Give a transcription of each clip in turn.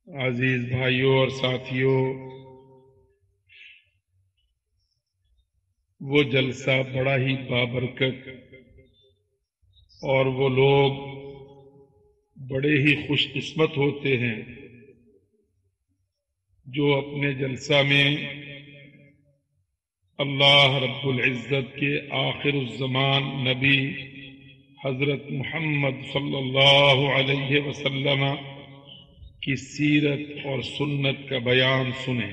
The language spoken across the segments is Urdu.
عزیز بھائیوں اور ساتھیوں، وہ جلسہ بڑا ہی بابرکت اور وہ لوگ بڑے ہی خوش قسمت ہوتے ہیں جو اپنے جلسہ میں اللہ رب العزت کے آخر الزمان نبی حضرت محمد صلی اللہ علیہ وسلم کی سیرت اور سنت کا بیان سنیں۔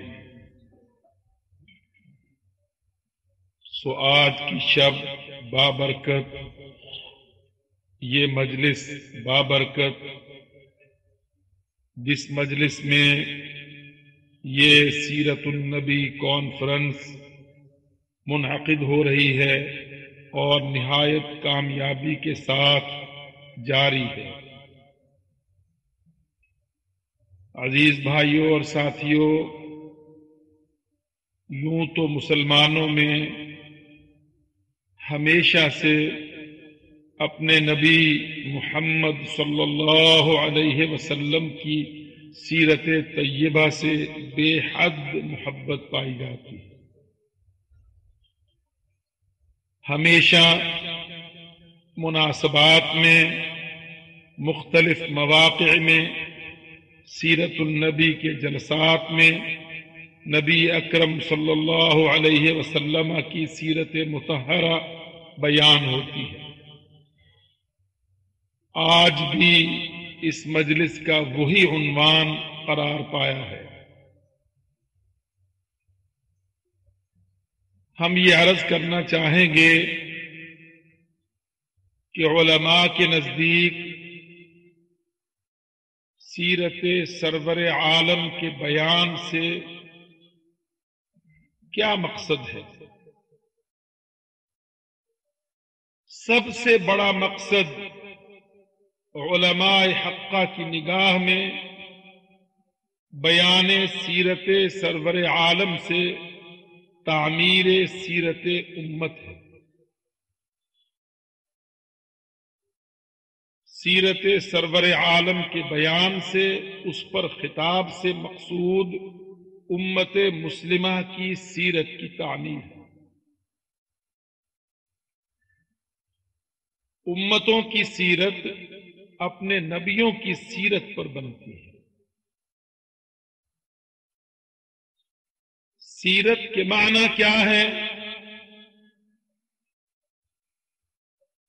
سو آج کی شب بابرکت، یہ مجلس بابرکت، جس مجلس میں یہ سیرت النبی کانفرنس منعقد ہو رہی ہے اور نہایت کامیابی کے ساتھ جاری ہے۔ عزیز بھائیوں اور ساتھیوں، یوں تو مسلمانوں میں ہمیشہ سے اپنے نبی محمد صلی اللہ علیہ وسلم کی سیرت طیبہ سے بے حد محبت پائی جاتی ہے۔ ہمیشہ مناسبات میں، مختلف مواقع میں، سیرت النبی کے جلسات میں نبی اکرم صلی اللہ علیہ وسلم کی سیرت مطہرہ بیان ہوتی ہے۔ آج بھی اس مجلس کا وہی عنوان قرار پایا ہے۔ ہم یہ عرض کرنا چاہیں گے کہ علماء کے نزدیک سیرت سرور عالم کے بیان سے کیا مقصد ہے؟ سب سے بڑا مقصد علماء حقہ کی نگاہ میں بیان سیرت سرور عالم سے تعمیر سیرت امت ہے۔ سیرت سرور عالم کے بیان سے، اس پر خطاب سے مقصود امت مسلمہ کی سیرت کی تعمیر ہے۔ امتوں کی سیرت اپنے نبیوں کی سیرت پر بنتی ہے۔ سیرت کے معنی کیا ہے؟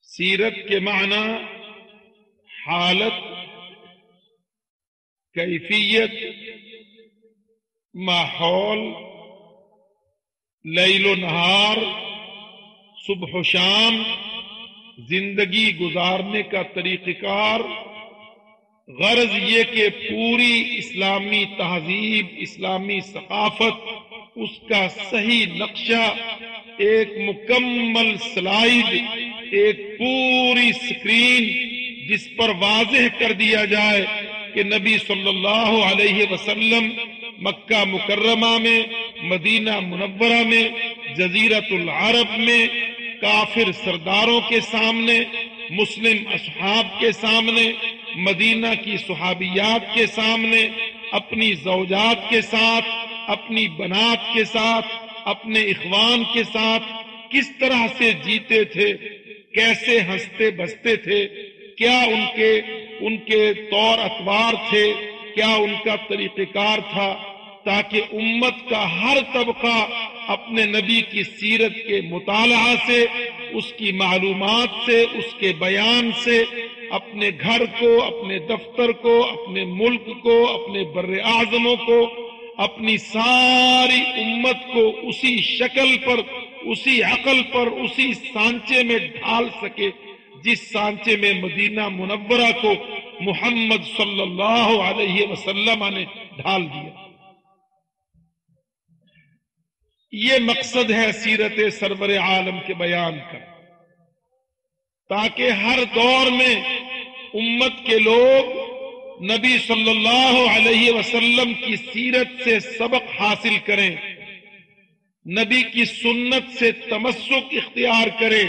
سیرت کے معنی حالت، کیفیت، ماحول، لیل و نہار، صبح و شام، زندگی گزارنے کا طریقہ کار، غرض یہ کہ پوری اسلامی تہذیب، اسلامی ثقافت، اس کا صحیح نقشہ، ایک مکمل سلائیڈ، ایک پوری سکرین جس پر واضح کر دیا جائے کہ نبی صلی اللہ علیہ وسلم مکہ مکرمہ میں، مدینہ منورہ میں، جزیرۃ العرب میں کافر سرداروں کے سامنے، مسلم اصحاب کے سامنے، مدینہ کی صحابیات کے سامنے، اپنی زوجات کے ساتھ، اپنی بنات کے ساتھ، اپنے اخوان کے ساتھ کس طرح سے جیتے تھے، کیسے ہنستے بستے تھے، کیا ان کے طور اطوار تھے، کیا ان کا طریقہ کار تھا، تاکہ امت کا ہر طبقہ اپنے نبی کی سیرت کے مطالعہ سے، اس کی معلومات سے، اس کے بیان سے اپنے گھر کو، اپنے دفتر کو، اپنے ملک کو، اپنے بر اعظموں کو، اپنی ساری امت کو اسی شکل پر، اسی عقل پر، اسی سانچے میں ڈھال سکے جس سانچے میں مدینہ منورہ کو محمد صلی اللہ علیہ وسلم نے ڈھال دیا۔ یہ مقصد ہے سیرت سرور عالم کے بیان کا، تاکہ ہر دور میں امت کے لوگ نبی صلی اللہ علیہ وسلم کی سیرت سے سبق حاصل کریں، نبی کی سنت سے تمسک اختیار کریں،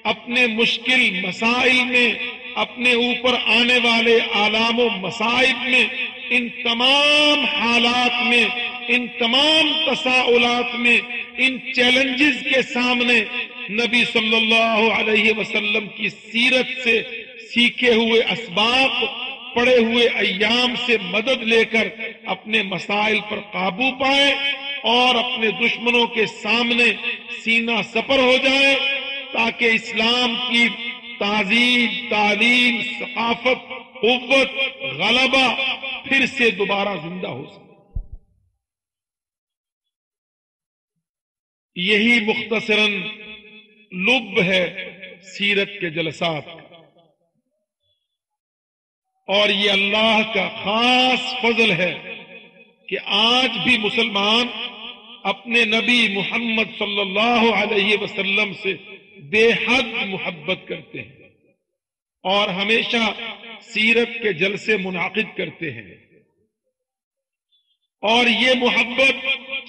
اپنے مشکل مسائل میں اپنے اوپر آنے والے آلام و مصائب میں، ان تمام حالات میں، ان تمام تساؤلات میں، ان چیلنجز کے سامنے نبی صلی اللہ علیہ وسلم کی سیرت سے سیکھے ہوئے اسباق، پڑے ہوئے ایام سے مدد لے کر اپنے مسائل پر قابو پائیں اور اپنے دشمنوں کے سامنے سینہ سپر ہو جائیں، تاکہ اسلام کی تہذیب، تعلیم، ثقافت، قوت، غلبہ پھر سے دوبارہ زندہ ہو سکے۔ یہی مختصراً لب ہے سیرت کے جلسات کا، اور یہ اللہ کا خاص فضل ہے کہ آج بھی مسلمان اپنے نبی محمد صلی اللہ علیہ وسلم سے بے حد محبت کرتے ہیں اور ہمیشہ سیرت کے جلسے منعقد کرتے ہیں، اور یہ محبت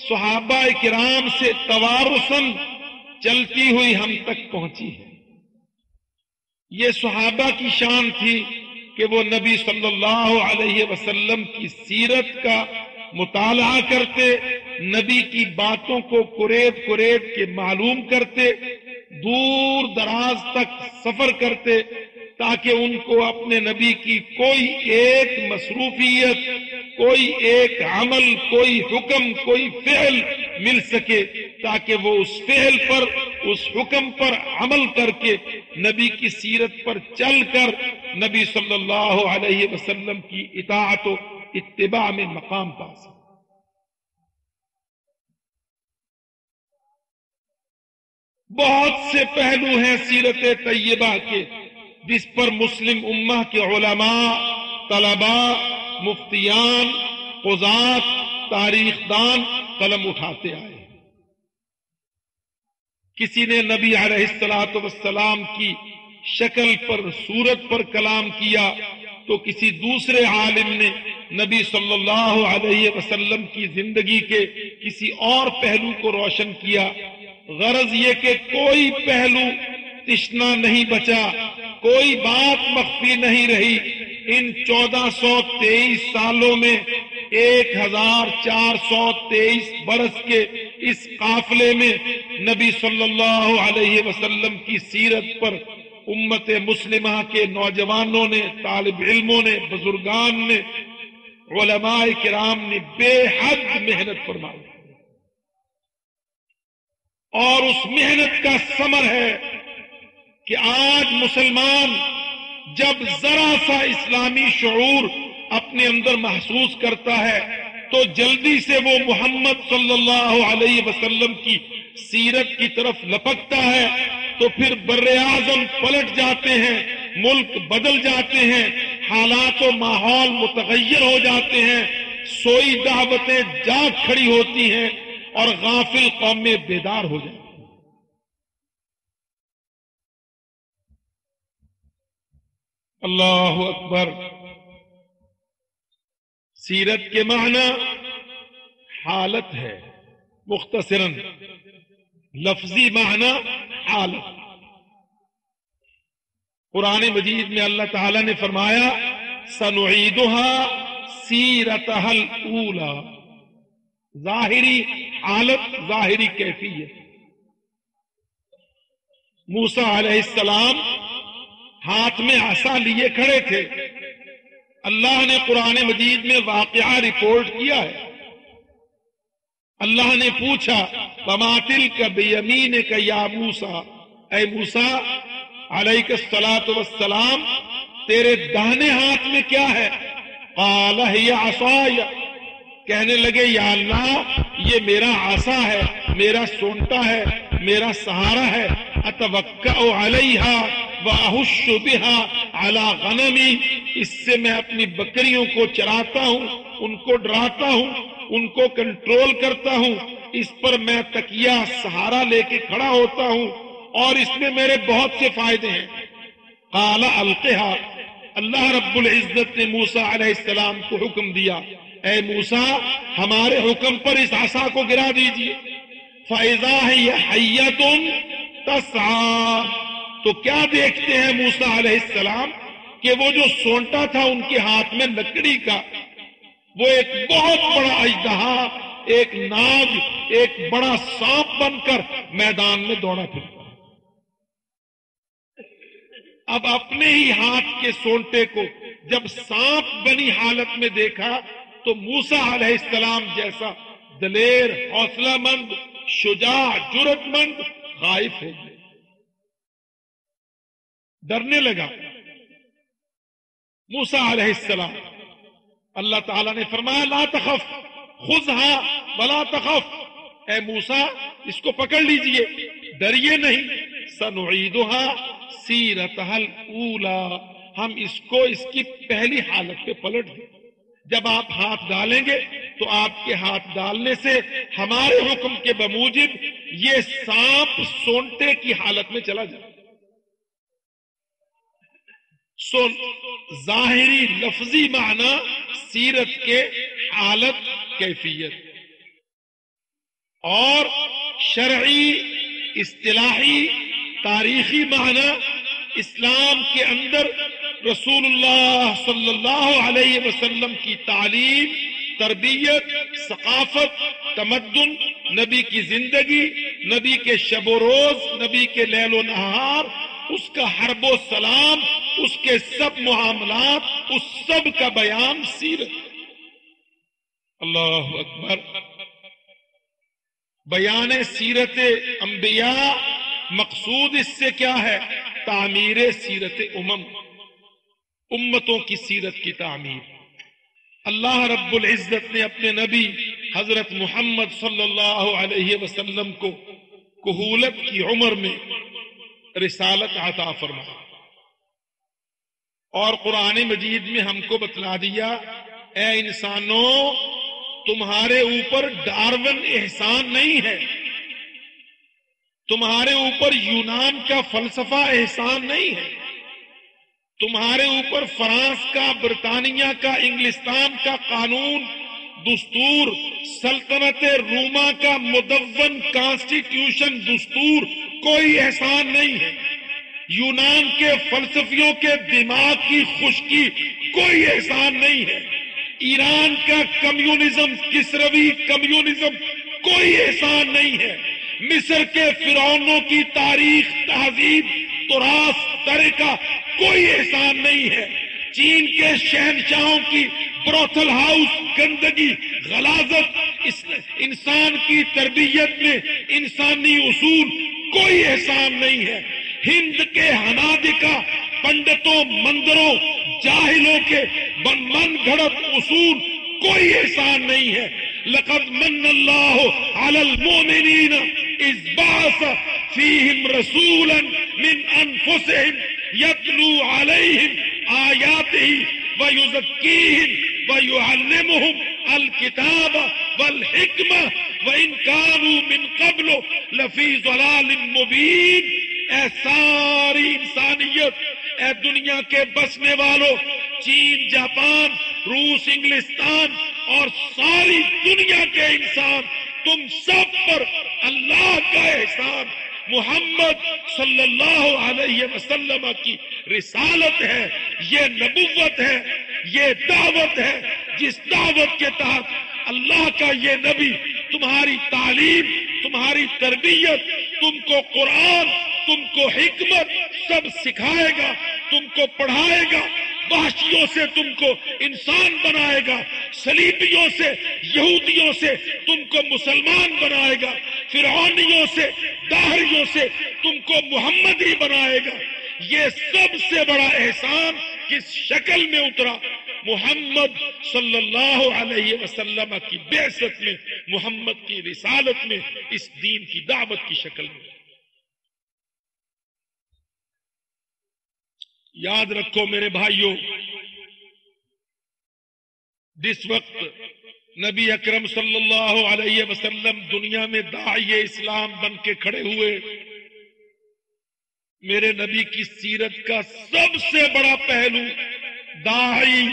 صحابہ کرام سے توارثاً چلتی ہوئی ہم تک پہنچی ہے۔ یہ صحابہ کی شان تھی کہ وہ نبی صلی اللہ علیہ وسلم کی سیرت کا مطالعہ کرتے، نبی کی باتوں کو قریب کے معلوم کرتے، دور دراز تک سفر کرتے تاکہ ان کو اپنے نبی کی کوئی ایک مصروفیت، کوئی ایک عمل، کوئی حکم، کوئی فعل مل سکے، تاکہ وہ اس فعل پر، اس حکم پر عمل کر کے نبی کی سیرت پر چل کر نبی صلی اللہ علیہ وسلم کی اطاعت و اتباع میں مقام پا سکے۔ بہت سے پہلو ہیں سیرت طیبہ کے جس پر مسلم امہ کے علماء، طلباء، مفتیان، قضات، تاریخ دان قلم اٹھاتے آئے۔ کسی نے نبی علیہ الصلوۃ والسلام کی شکل پر، صورت پر کلام کیا تو کسی دوسرے عالم نے نبی صلی اللہ علیہ وسلم کی زندگی کے کسی اور پہلو کو روشن کیا۔ غرض یہ کہ کوئی پہلو تشنا نہیں بچا، کوئی بات مخفی نہیں رہی۔ ان 1423 سالوں میں 1423 برس کے اس قافلے میں نبی صلی اللہ علیہ وسلم کی سیرت پر امت مسلمہ کے نوجوانوں نے، طالب علموں نے، بزرگان نے، علماء کرام نے بے حد محنت فرمائی، اور اس محنت کا ثمر ہے کہ آج مسلمان جب ذرا سا اسلامی شعور اپنے اندر محسوس کرتا ہے تو جلدی سے وہ محمد صلی اللہ علیہ وسلم کی سیرت کی طرف لپکتا ہے، تو پھر بر اعظم پلٹ جاتے ہیں، ملک بدل جاتے ہیں، حالات و ماحول متغیر ہو جاتے ہیں، سوئی دعوتیں جاگ کھڑی ہوتی ہیں اور غافل قومیں بیدار ہو جاتی ہیں۔ اللہ اکبر۔ سیرت کے معنی حالت ہے، مختصراً لفظی معنی حالت۔ قرآن مجید میں اللہ تعالی نے فرمایا سنعیدها سیرتها الاولی، ظاہری حالت، ظاہری کیفیت۔ موسیٰ علیہ السلام ہاتھ میں عصا لیے کھڑے تھے، اللہ نے قرآن مجید میں واقعہ رپورٹ کیا ہے۔ اللہ نے پوچھا وما تلک بیمینک یا موسیٰ، اے موسیٰ علیہ الصلاۃ والسلام تیرے داہنے ہاتھ میں کیا ہے؟ قال ہی عصای، کہنے لگے یا اللہ یہ میرا عصا ہے، میرا سونٹا ہے، میرا سہارا ہے، اتوکأ علیہا واہش بہا علی غنمی، اس سے میں اپنی بکریوں کو چراتا ہوں، ان کو ڈراتا ہوں، ان کو کنٹرول کرتا ہوں، اس پر میں تکیہ سہارا لے کے کھڑا ہوتا ہوں، اور اس میں میرے بہت سے فائدے ہیں۔ قال القھا، اللہ رب العزت نے موسیٰ علیہ السلام کو حکم دیا اے موسیٰ ہمارے حکم پر اس عصا کو گرا دیجیے۔ فَإِذَا هِيَ حَيَّةٌ تَسْعَىٰ، تو کیا دیکھتے ہیں موسیٰ علیہ السلام؟ کہ وہ جو سونٹا تھا ان کے ہاتھ میں لکڑی کا، وہ ایک بہت بڑا اژدہا، ایک ناگ، ایک بڑا سانپ بن کر میدان میں دوڑا پھرتا۔ اب اپنے ہی ہاتھ کے سونٹے کو جب سانپ بنی حالت میں دیکھا تو موسیٰ علیہ السلام جیسا دلیر، حوصلہ مند، شجاع، جرأت مند خائف ہو گئے، ڈرنے لگا موسیٰ علیہ السلام۔ اللہ تعالیٰ نے فرمایا لا تخف خذها ولا تخف، اے موسیٰ اس کو پکڑ لیجئے، ڈریے نہیں، سنعیدها سیرتها الاولی، ہم اس کو اس کی پہلی حالت پہ پلٹ دیں۔ جب آپ ہاتھ ڈالیں گے تو آپ کے ہاتھ ڈالنے سے ہمارے حکم کے بموجب یہ سانپ سونٹے کی حالت میں چلا جائے۔ ظاہری لفظی معنی سیرت کے حالت، کیفیت، اور شرعی اصطلاحی تاریخی معنی اسلام کے اندر رسول اللہ صلی اللہ علیہ وسلم کی تعلیم، تربیت، ثقافت، تمدن، نبی کی زندگی، نبی کے شب و روز، نبی کے لیل و نہار، اس کا حرب و سلام، اس کے سب معاملات، اس سب کا بیان سیرت۔ اللہ اکبر۔ بیان سیرت انبیاء، مقصود اس سے کیا ہے؟ تعمیر سیرت امتوں کی سیرت کی تعمیر۔ اللہ رب العزت نے اپنے نبی حضرت محمد صلی اللہ علیہ وسلم کو کہولت کی عمر میں رسالت عطا فرمائی، اور قرآن مجید میں ہم کو بتلا دیا اے انسانوں، تمہارے اوپر ڈارون احسان نہیں ہے، تمہارے اوپر یونان کا فلسفہ احسان نہیں ہے، تمہارے اوپر فرانس کا، برطانیہ کا، انگلستان کا قانون، دستور، سلطنت روما کا مدون کانسٹیٹیوشن، دستور، کوئی احسان نہیں ہے، یونان کے فلسفیوں کے دماغ کی خشکی کوئی احسان نہیں ہے، ایران کا کمیونزم، کسروی کمیونزم کوئی احسان نہیں ہے، مصر کے فرعونوں کی تاریخ، تہذیب، تراث، طریقہ کوئی احسان نہیں ہے، چین کے شہنشاہوں کی بروتھل ہاؤس، گندگی، غلاظت، انسان کی تربیت میں انسانی اصول کوئی احسان نہیں ہے، ہند کے ہنادکا پنڈتوں، مندروں، جاہلوں کے من گھڑت اصول کوئی احسان نہیں ہے۔ لقد من اللہ علی المؤمنین اذ بعث فیہم رسولا من انفسہم یتلو علیہم آیاتہ ویزکیہم ویعلمہم الکتاب والحکمہ وان کانوا من قبل لفی ضلال مبین۔ اے ساری انسانیت، اے دنیا کے بسنے والوں، چین، جاپان، روس، انگلستان اور ساری دنیا کے انسان، تم سب پر اللہ کا احسان محمد صلی اللہ علیہ وسلم کی رسالت ہے، یہ نبوت ہے، یہ دعوت ہے، جس دعوت کے تحت اللہ کا یہ نبی تمہاری تعلیم، تمہاری تربیت، تم کو قرآن، تم کو حکمت سب سکھائے گا، تم کو پڑھائے گا، وحشیوں سے تم کو انسان بنائے گا، صلیبیوں سے، یہودیوں سے تم کو مسلمان بنائے گا، فرعونیوں سے، داہریوں سے تم کو محمدی بنائے گا۔ یہ سب سے بڑا احسان کس شکل میں اترا؟ محمد صلی اللہ علیہ وسلم کی بعثت میں، محمد کی رسالت میں، اس دین کی دعوت کی شکل میں۔ یاد رکھو میرے بھائیوں، جس وقت نبی اکرم صلی اللہ علیہ وسلم دنیا میں داعی اسلام بن کے کھڑے ہوئے، میرے نبی کی سیرت کا سب سے بڑا پہلو داعی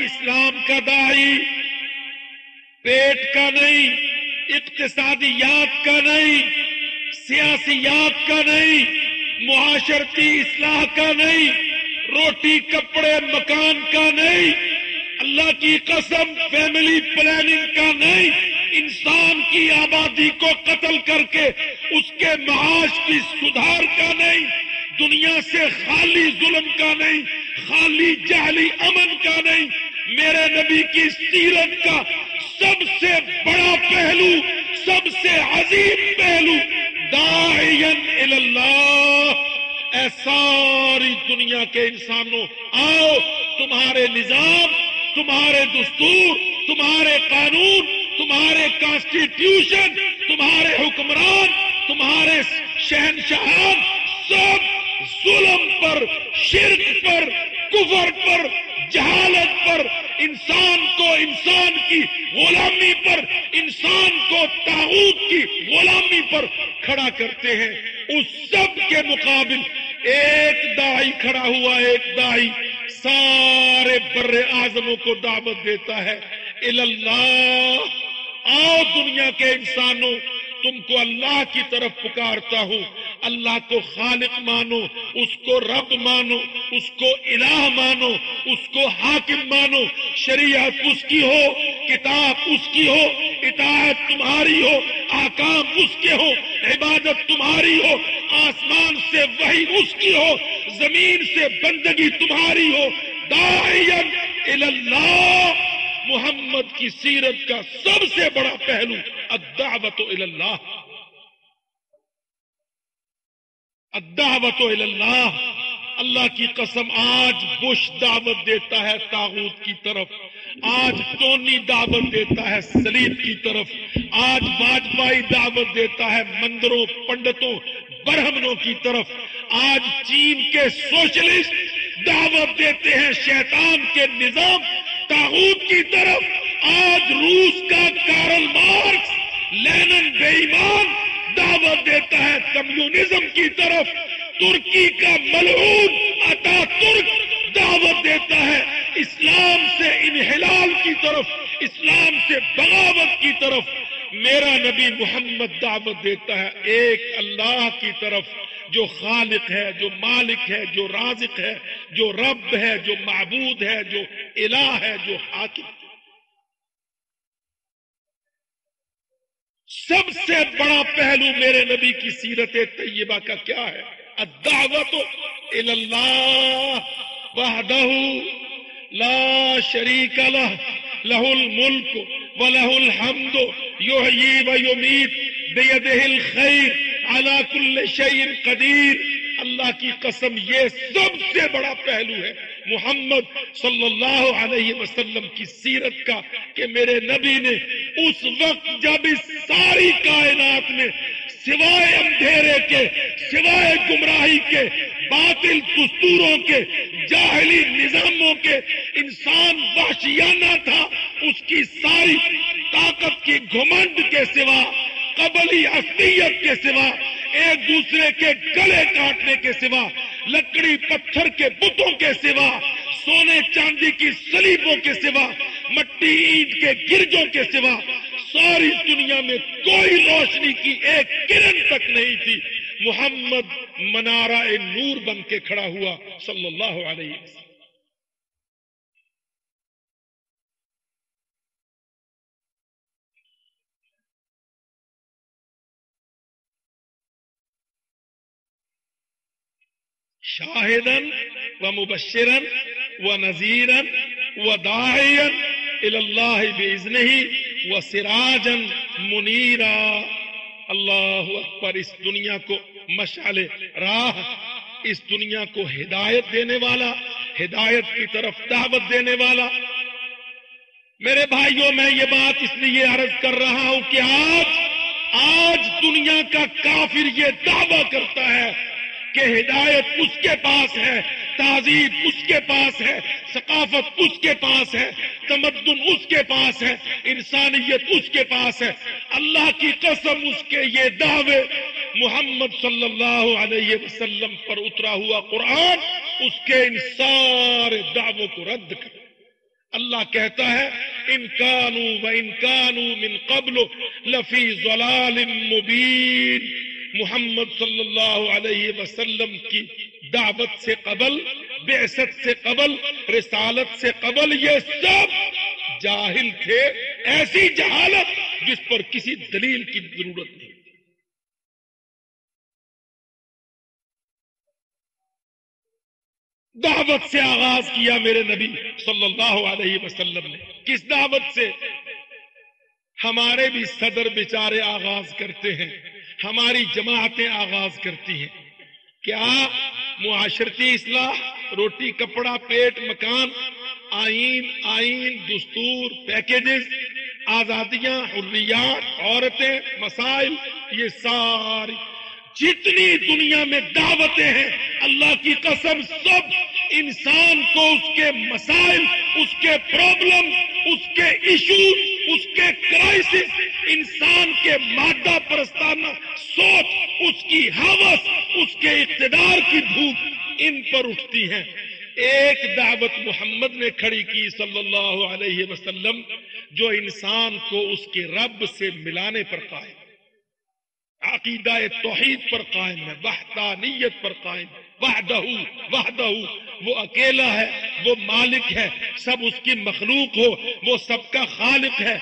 اسلام کا داعی، پیٹ کا نہیں، اقتصادیات کا نہیں، سیاسیات کا نہیں، معاشرتی اصلاح کا نہیں، روٹی کپڑے مکان کا نہیں، اللہ کی قسم فیملی پلاننگ کا نہیں، انسان کی آبادی کو قتل کر کے اس کے معاش کی سدھار کا نہیں، دنیا سے خالی ظلم کا نہیں، خالی جعلی امن کا نہیں، میرے نبی کی سیرت کا سب سے بڑا پہلو، سب سے عظیم پہلو داعین الی اللہ، اے ساری دنیا کے انسانوں آؤ، تمہارے نظام، تمہارے دستور، تمہارے قانون، تمہارے کانسٹیٹیوشن، تمہارے حکمران، تمہارے شہنشاہان سب ظلم پر، شرک پر، کفر پر، جہالت پر، انسان کو انسان کی غلامی پر، انسان کو طاغوت کی غلامی پر کھڑا کرتے ہیں۔ اس سب کے مقابل ایک داعی کھڑا ہوا، ایک داعی سارے بر اعظموں کو دعوت دیتا ہے، الی اللہ، آؤ دنیا کے انسانوں، تم کو اللہ کی طرف پکارتا ہوں، اللہ کو خالق مانو، اس کو رب مانو، اس کو الہ مانو، اس کو حاکم مانو، شریعت اس کی ہو، کتاب اس کی ہو، اطاعت تمہاری ہو، احکام اس کے ہو، عبادت تمہاری ہو، آسمان سے وحی اس کی ہو، زمین سے بندگی تمہاری ہو، داعین الی اللہ۔ محمد کی سیرت کا سب سے بڑا پہلو الدعوت الی اللہ، الدعوت الی اللہ۔ اللہ کی قسم آج بش دعوت دیتا ہے طاغوت کی طرف، آج ٹونی دعوت دیتا ہے صلیب کی طرف، آج واجپائی دعوت دیتا ہے مندروں، پنڈتوں، برہمنوں کی طرف، آج چین کے سوشلسٹ دعوت دیتے ہیں شیطان کے نظام طاغوت کی طرف، آج روس کا کارل مارکس، لینن بے ایمان دعوت دیتا ہے کمیونزم کی طرف، ترکی کا ملعون اتا ترک دعوت دیتا ہے اسلام سے انحلال کی طرف، اسلام سے بغاوت کی طرف۔ میرا نبی محمد دعوت دیتا ہے ایک اللہ کی طرف، جو خالق ہے، جو مالک ہے، جو رازق ہے، جو رب ہے، جو معبود ہے، جو الہ ہے، جو حاکم۔ سب سے بڑا پہلو میرے نبی کی سیرت طیبہ کا کیا ہے؟ الدعوت الی اللہ وحدہ لا شریک لہ، لہ الملک ولہ الحمد یحیی ویمیت بیدہ الخیر علی کل شیء قدیر۔ اللہ کی قسم یہ سب سے بڑا پہلو ہے محمد صلی اللہ علیہ وسلم کی سیرت کا، کہ میرے نبی نے اس وقت جب اس ساری کائنات میں سوائے اندھیرے کے، سوائے گمراہی کے، باطل دستوروں کے، جاہلی نظاموں کے، انسان وحشیانہ تھا، اس کی ساری طاقت کی گھمنڈ کے سوا، قبلی عصبیت کے سوا، ایک دوسرے کے گلے کاٹنے کے سوا، لکڑی پتھر کے بتوں کے سوا، سونے چاندی کی صلیبوں کے سوا، مٹی اینٹ کے گرجوں کے سوا، ساری دنیا میں کوئی روشنی کی ایک کرن تک نہیں تھی۔ محمد منارہ نور بن کے کھڑا ہوا صلی اللہ علیہ وسلم۔ شاہدن و مبشرن و نذیرن و داعین الی اللہ باذنہ و سراجا منیرا۔ اللہ اکبر۔ اس دنیا کو مشعل راہ، اس دنیا کو ہدایت دینے والا، ہدایت کی طرف دعوت دینے والا۔ میرے بھائیوں، میں یہ بات اس لیے عرض کر رہا ہوں کہ آج دنیا کا کافر یہ دعویٰ کرتا ہے کہ ہدایت اس کے پاس ہے، تہذیب اس کے پاس ہے، ثقافت اس کے پاس ہے، تمدن اس کے پاس ہے، انسانیت اس کے پاس ہے۔ اللہ کی قسم اس کے یہ دعوے محمد صلی اللہ علیہ وسلم پر اترا ہوا قرآن اس کے ان سارے دعووں کو رد کر۔ اللہ کہتا ہے ان کانوا وان کانوا من قبل لفی ضلال مبین۔ محمد صلی اللہ علیہ وسلم کی دعوت سے قبل، بعثت سے قبل، رسالت سے قبل یہ سب جاہل تھے، ایسی جہالت جس پر کسی دلیل کی ضرورت نہیں۔ دعوت سے آغاز کیا میرے نبی صلی اللہ علیہ وسلم نے۔ کس دعوت سے؟ ہمارے بھی صدر بیچارے آغاز کرتے ہیں، ہماری جماعتیں آغاز کرتی ہیں۔ کیا معاشرتی اصلاح، روٹی کپڑا پیٹ مکان، آئین دستور پیکیجز، آزادیاں حریات عورتیں مسائل، یہ ساری جتنی دنیا میں دعوتیں ہیں اللہ کی قسم سب انسان کو اس کے مسائل، اس کے پرابلم، اس کے ایشوز، اس کے کرائسس، انسان کے مادہ پرستانہ سوچ، اس کی ہوس، اس کے اقتدار کی بھوک ان پر اٹھتی ہیں۔ ایک دعوت محمد نے کھڑی کی صلی اللہ علیہ وسلم جو انسان کو اس کے رب سے ملانے پر قائم، عقیدہ توحید پر قائم ہے، وحدانیت پر قائم ہے، وحدہ وہ اکیلا ہے، وہ مالک ہے، سب اس کی مخلوق ہو، وہ سب کا خالق ہے،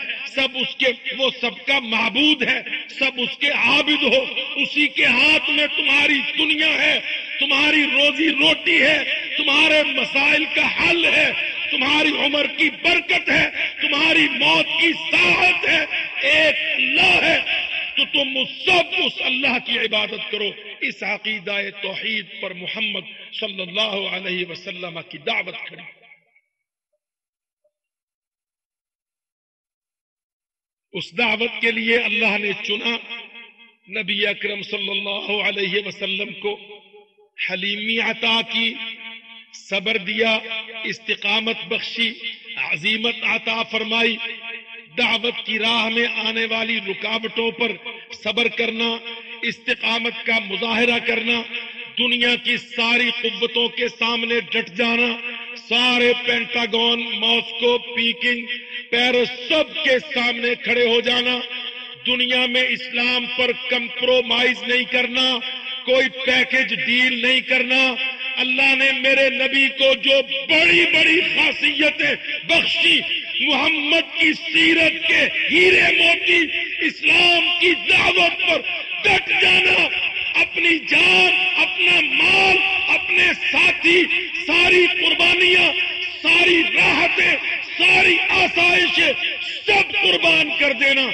وہ سب کا معبود ہے، سب اس کے عابد ہو، اسی کے ہاتھ میں تمہاری دنیا ہے، تمہاری روزی روٹی ہے، تمہارے مسائل کا حل ہے، تمہاری عمر کی برکت ہے، تمہاری موت کی ساعت ہے، ایک اللہ ہے، تو تم اس اللہ کی عبادت کرو۔ اس عقیدہ توحید پر محمد صلی اللہ علیہ وسلم کی دعوت کھڑی۔ اس دعوت کے لیے اللہ نے چنا نبی اکرم صلی اللہ علیہ وسلم کو، حلیمی عطا کی، صبر دیا، استقامت بخشی، عزیمت عطا فرمائی، دعوت کی راہ میں آنے والی رکاوٹوں پر صبر کرنا، استقامت کا مظاہرہ کرنا، دنیا کی ساری قوتوں کے سامنے ڈٹ جانا، سارے پینٹاگون، ماسکو، پیکنگ، پیرس سب کے سامنے کھڑے ہو جانا، دنیا میں اسلام پر کمپرومائز نہیں کرنا، کوئی پیکج ڈیل نہیں کرنا۔ اللہ نے میرے نبی کو جو بڑی بڑی خاصیتیں بخشی، محمد کی سیرت کے ہیرے موتی، اسلام کی دعوت پر ڈٹ جانا، اپنی جان، اپنا مال، اپنے ساتھی، ساری قربانیاں، ساری راحتیں، ساری آسائشیں سب قربان کر دینا،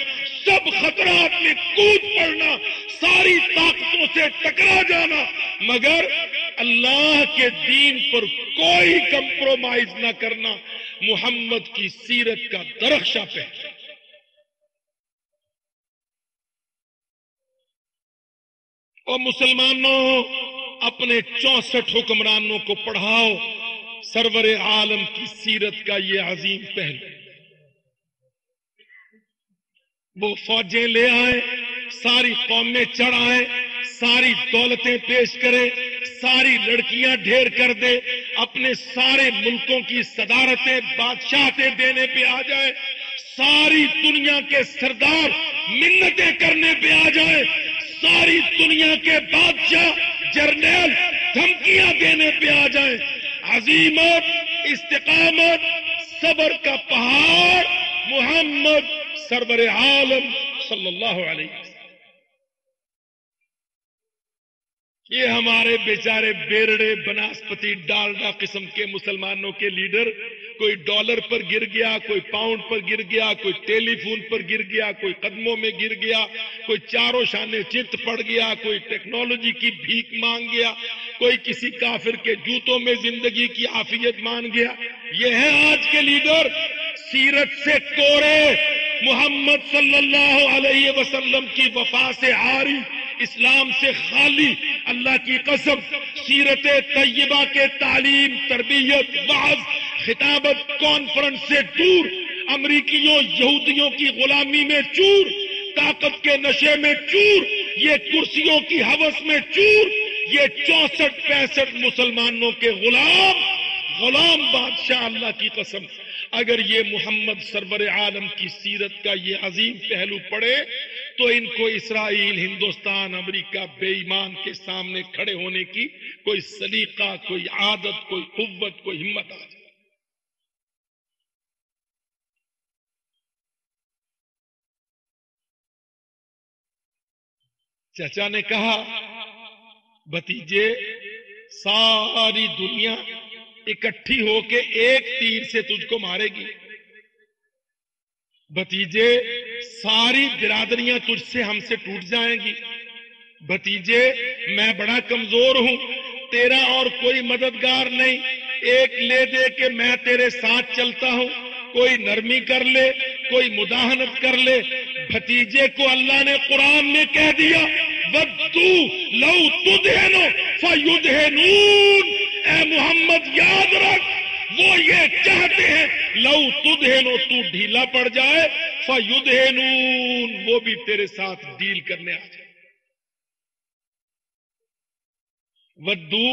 سب خطرات میں کود پڑنا، ساری طاقتوں سے ٹکرا جانا، مگر اللہ کے دین پر کوئی کمپرومائز نہ کرنا، محمد کی سیرت کا درخشہ پہچان۔ اور مسلمانوں، اپنے 64 حکمرانوں کو پڑھاؤ سرور عالم کی سیرت کا یہ عظیم پہلو۔ وہ فوجیں لے آئے، ساری قومیں چڑھ آئے، ساری دولتیں پیش کرے، ساری لڑکیاں ڈھیر کر دے، اپنے سارے ملکوں کی صدارتیں بادشاہتیں دینے پہ آ جائے، ساری دنیا کے سردار منتیں کرنے پہ آ جائے، ساری دنیا کے بادشاہ جرنیل دھمکیاں دینے پہ آ جائیں، عزیمت، استقامت، صبر کا پہاڑ محمد سرور عالم صلی اللہ علیہ وسلم۔ یہ ہمارے بیچارے بیرڑے بناسپتی ڈالڈا قسم کے مسلمانوں کے لیڈر، کوئی ڈالر پر گر گیا، کوئی پاؤنڈ پر گر گیا، کوئی ٹیلی فون پر گر گیا، کوئی قدموں میں گر گیا، کوئی چاروں شانے چت پڑ گیا، کوئی ٹیکنالوجی کی بھیک مانگ گیا، کوئی کسی کافر کے جوتوں میں زندگی کی عافیت مان گیا۔ یہ ہے آج کے لیڈر، سیرت سے کورے، محمد صلی اللہ علیہ وسلم کی وفا سے عاری، اسلام سے خالی۔ اللہ کی قسم، سیرت طیبہ کے تعلیم، تربیت، وعظ، خطابت، کانفرنس سے دور، امریکیوں یہودیوں کی غلامی میں چور، طاقت کے نشے میں چور، یہ کرسیوں کی ہوس میں چور، یہ 64-65 مسلمانوں کے غلام بادشاہ۔ اللہ کی قسم، اگر یہ محمد سرور عالم کی سیرت کا یہ عظیم پہلو پڑھے تو ان کو اسرائیل، ہندوستان، امریکہ بے ایمان کے سامنے کھڑے ہونے کی کوئی سلیقہ، کوئی عادت، کوئی قوت، کوئی ہمت آ جائے۔ چچا نے کہا بھتیجے ساری دنیا اکٹھی ہو کے ایک تیر سے تجھ کو مارے گی، بھتیجے ساری برادریاں تجھ سے ہم سے ٹوٹ جائیں گی، بھتیجے میں بڑا کمزور ہوں، تیرا اور کوئی مددگار نہیں، ایک لے دے کہ میں تیرے ساتھ چلتا ہوں، کوئی نرمی کر لے، کوئی مداہنت کر لے۔ بھتیجے کو اللہ نے قرآن میں کہہ دیا وَدُّوا لَوْ تُدْهِنُ فَيُدْهِنُونَ، اے محمد یاد رکھ وہ یہ چاہتے ہیں لو تدہنو، تو ڈھیلا پڑ جائے، فیدہنون، وہ بھی تیرے ساتھ ڈیل کرنے آ جائے۔ ودو،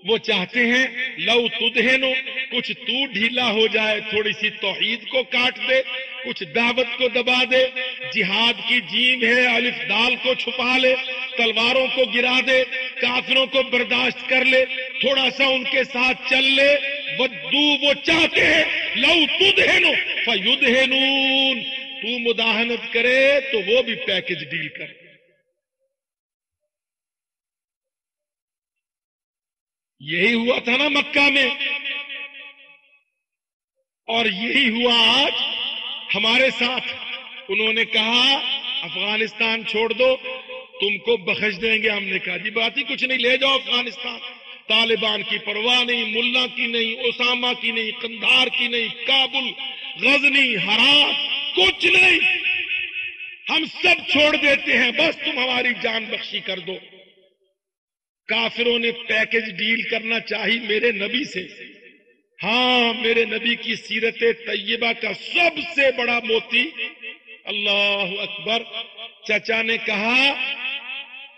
وہ چاہتے ہیں لو تدہنو، کچھ تو ڈھیلا ہو جائے، تھوڑی سی توحید کو کاٹ دے، کچھ دعوت کو دبا دے، جہاد کی جیم ہے الف دال کو چھپا لے، تلواروں کو گرا دے، کافروں کو برداشت کر لے، تھوڑا سا ان کے ساتھ چل لے۔ ودو، وہ چاہتے ہیں لو تدہنو فیدہنون، تو مداہنت کرے تو وہ بھی پیکج ڈیل کرے۔ یہی ہوا تھا نا مکہ میں، اور یہی ہوا آج ہمارے ساتھ۔ انہوں نے کہا افغانستان چھوڑ دو، تم کو بخش دیں گے۔ ہم نے کہا جی بات ہی کچھ نہیں، لے جاؤ افغانستان۔ طالبان کی پرواہ نہیں، ملا کی نہیں، اسامہ کی نہیں، قندھار کی نہیں، کابل، غزنی، ہرات، کچھ نہیں، ہم سب چھوڑ دیتے ہیں، بس تم ہماری جان بخشی کر دو۔ کافروں نے پیکج ڈیل کرنا چاہی میرے نبی سے۔ ہاں، میرے نبی کی سیرت طیبہ کا سب سے بڑا موتی، اللہ اکبر۔ چچا نے کہا،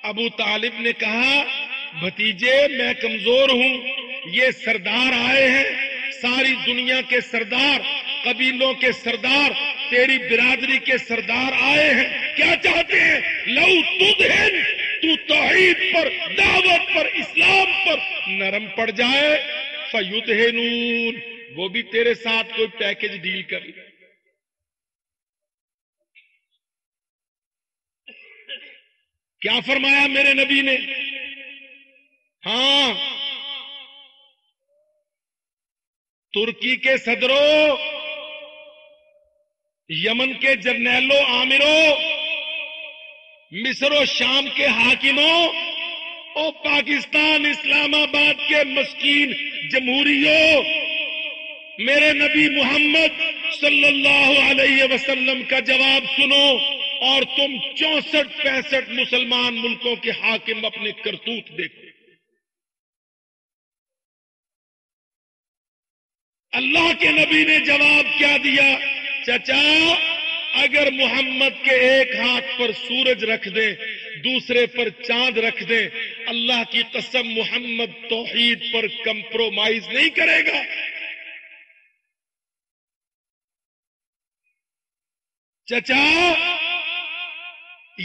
ابو طالب نے کہا بھتیجے میں کمزور ہوں، یہ سردار آئے ہیں، ساری دنیا کے سردار، قبیلوں کے سردار، تیری برادری کے سردار آئے ہیں، کیا چاہتے ہیں؟ لو تدہن، تو توحید پر، دعوت پر، اسلام پر نرم پڑ جائے، فیدہنون، وہ بھی تیرے ساتھ کوئی پیکج ڈیل کر لے۔ کیا فرمایا میرے نبی نے؟ ہاں، ترکی کے صدروں، یمن کے جرنیلوں، عامروں، مصر و شام کے حاکموں، اور پاکستان اسلام آباد کے مسکین جمہوریوں، میرے نبی محمد صلی اللہ علیہ وسلم کا جواب سنو، اور تم 64-65 مسلمان ملکوں کے حاکم اپنے کرتوت دیکھو۔ اللہ کے نبی نے جواب کیا دیا؟ چچا، اگر محمد کے ایک ہاتھ پر سورج رکھ دیں، دوسرے پر چاند رکھ دیں، اللہ کی قسم محمد توحید پر کمپرومائز نہیں کرے گا۔ چچا،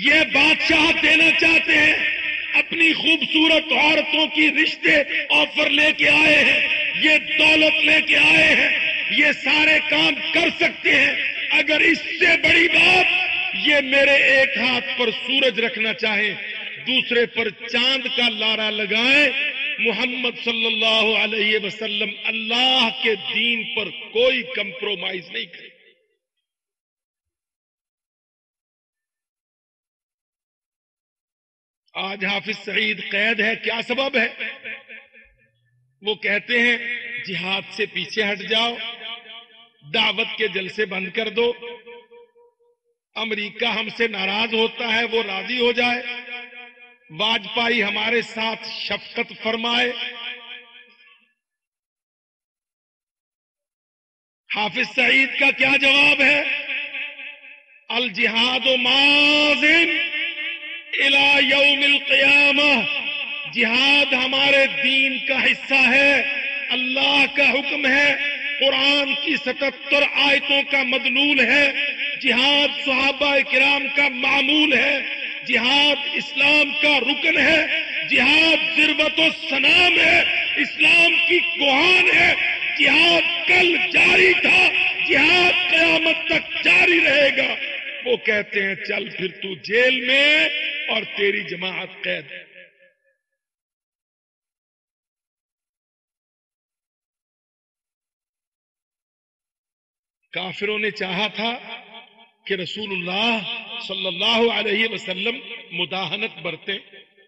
یہ بادشاہ دینا چاہتے ہیں، اپنی خوبصورت عورتوں کی رشتے آفر لے کے آئے ہیں، یہ دولت لے کے آئے ہیں، یہ سارے کام کر سکتے ہیں، اگر اس سے بڑی بات یہ میرے ایک ہاتھ پر سورج رکھنا چاہیں، دوسرے پر چاند کا لارا لگائیں، محمد صلی اللہ علیہ وسلم اللہ کے دین پر کوئی کمپرومائز نہیں کرے۔ آج حافظ سعید قید ہے، کیا سبب ہے؟ وہ کہتے ہیں جہاد سے پیچھے ہٹ جاؤ، دعوت کے جلسے بند کر دو، امریکہ ہم سے ناراض ہوتا ہے، وہ راضی ہو جائے، واجپئی ہمارے ساتھ شفقت فرمائے۔ حافظ سعید کا کیا جواب ہے؟ الجہاد ماضٍ الی یوم القیامہ، جہاد ہمارے دین کا حصہ ہے، اللہ کا حکم ہے، قرآن کی 77 آیتوں کا مدلول ہے، جہاد صحابہ کرام کا معمول ہے، جہاد اسلام کا رکن ہے، جہاد ذروت و سنام ہے، اسلام کی کوہان ہے، جہاد کل جاری تھا، جہاد قیامت تک جاری رہے گا۔ وہ کہتے ہیں چل پھر تو جیل میں اور تیری جماعت قید ہے۔ کافروں نے چاہا تھا کہ رسول اللہ صلی اللہ علیہ وسلم مداہنت برتیں،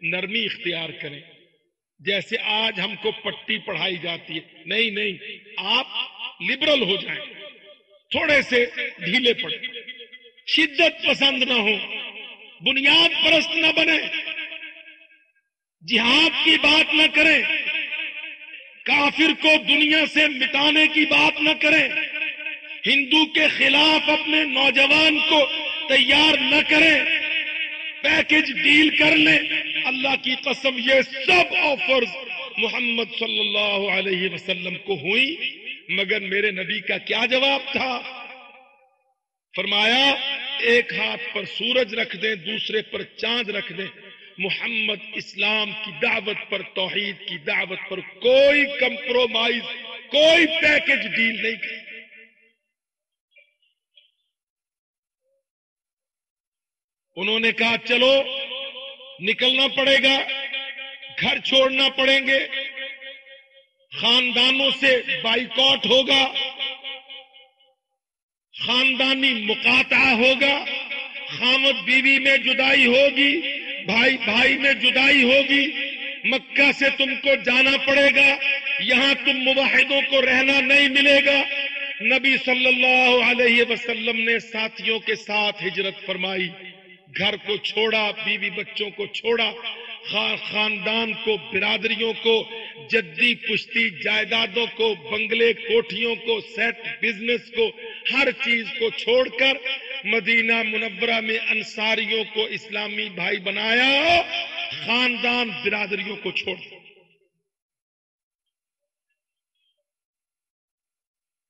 نرمی اختیار کریں، جیسے آج ہم کو پٹی پڑھائی جاتی ہے۔ نہیں نہیں، آپ لبرل ہو جائیں، تھوڑے سے ڈھیلے پڑیں، شدت پسند نہ ہو، بنیاد پرست نہ بنے، جہاد کی بات نہ کریں، کافر کو دنیا سے مٹانے کی بات نہ کریں، ہندو کے خلاف اپنے نوجوان کو تیار نہ کریں، پیکج ڈیل کر لیں۔ اللہ کی قسم یہ سب آفرز محمد صلی اللہ علیہ وسلم کو ہوئی، مگر میرے نبی کا کیا جواب تھا؟ فرمایا ایک ہاتھ پر سورج رکھ دیں، دوسرے پر چاند رکھ دیں، محمد اسلام کی دعوت پر، توحید کی دعوت پر کوئی کمپرومائز، کوئی پیکج ڈیل نہیں کی۔ انہوں نے کہا چلو نکلنا پڑے گا، گھر چھوڑنا پڑیں گے، خاندانوں سے بائیکاٹ ہوگا، خاندانی مقاطعہ ہوگا، خامد بیوی میں جدائی ہوگی، بھائی بھائی میں جدائی ہوگی، مکہ سے تم کو جانا پڑے گا، یہاں تم موحدوں کو رہنا نہیں ملے گا۔ نبی صلی اللہ علیہ وسلم نے ساتھیوں کے ساتھ ہجرت فرمائی، گھر کو چھوڑا، بیوی بچوں کو چھوڑا، خاندان کو، برادریوں کو، جدی پشتی جائیدادوں کو، بنگلے کوٹھیوں کو، سیٹ بزنس کو، ہر چیز کو چھوڑ کر مدینہ منورہ میں انصاریوں کو اسلامی بھائی بنایا، خاندان برادریوں کو چھوڑ دیا۔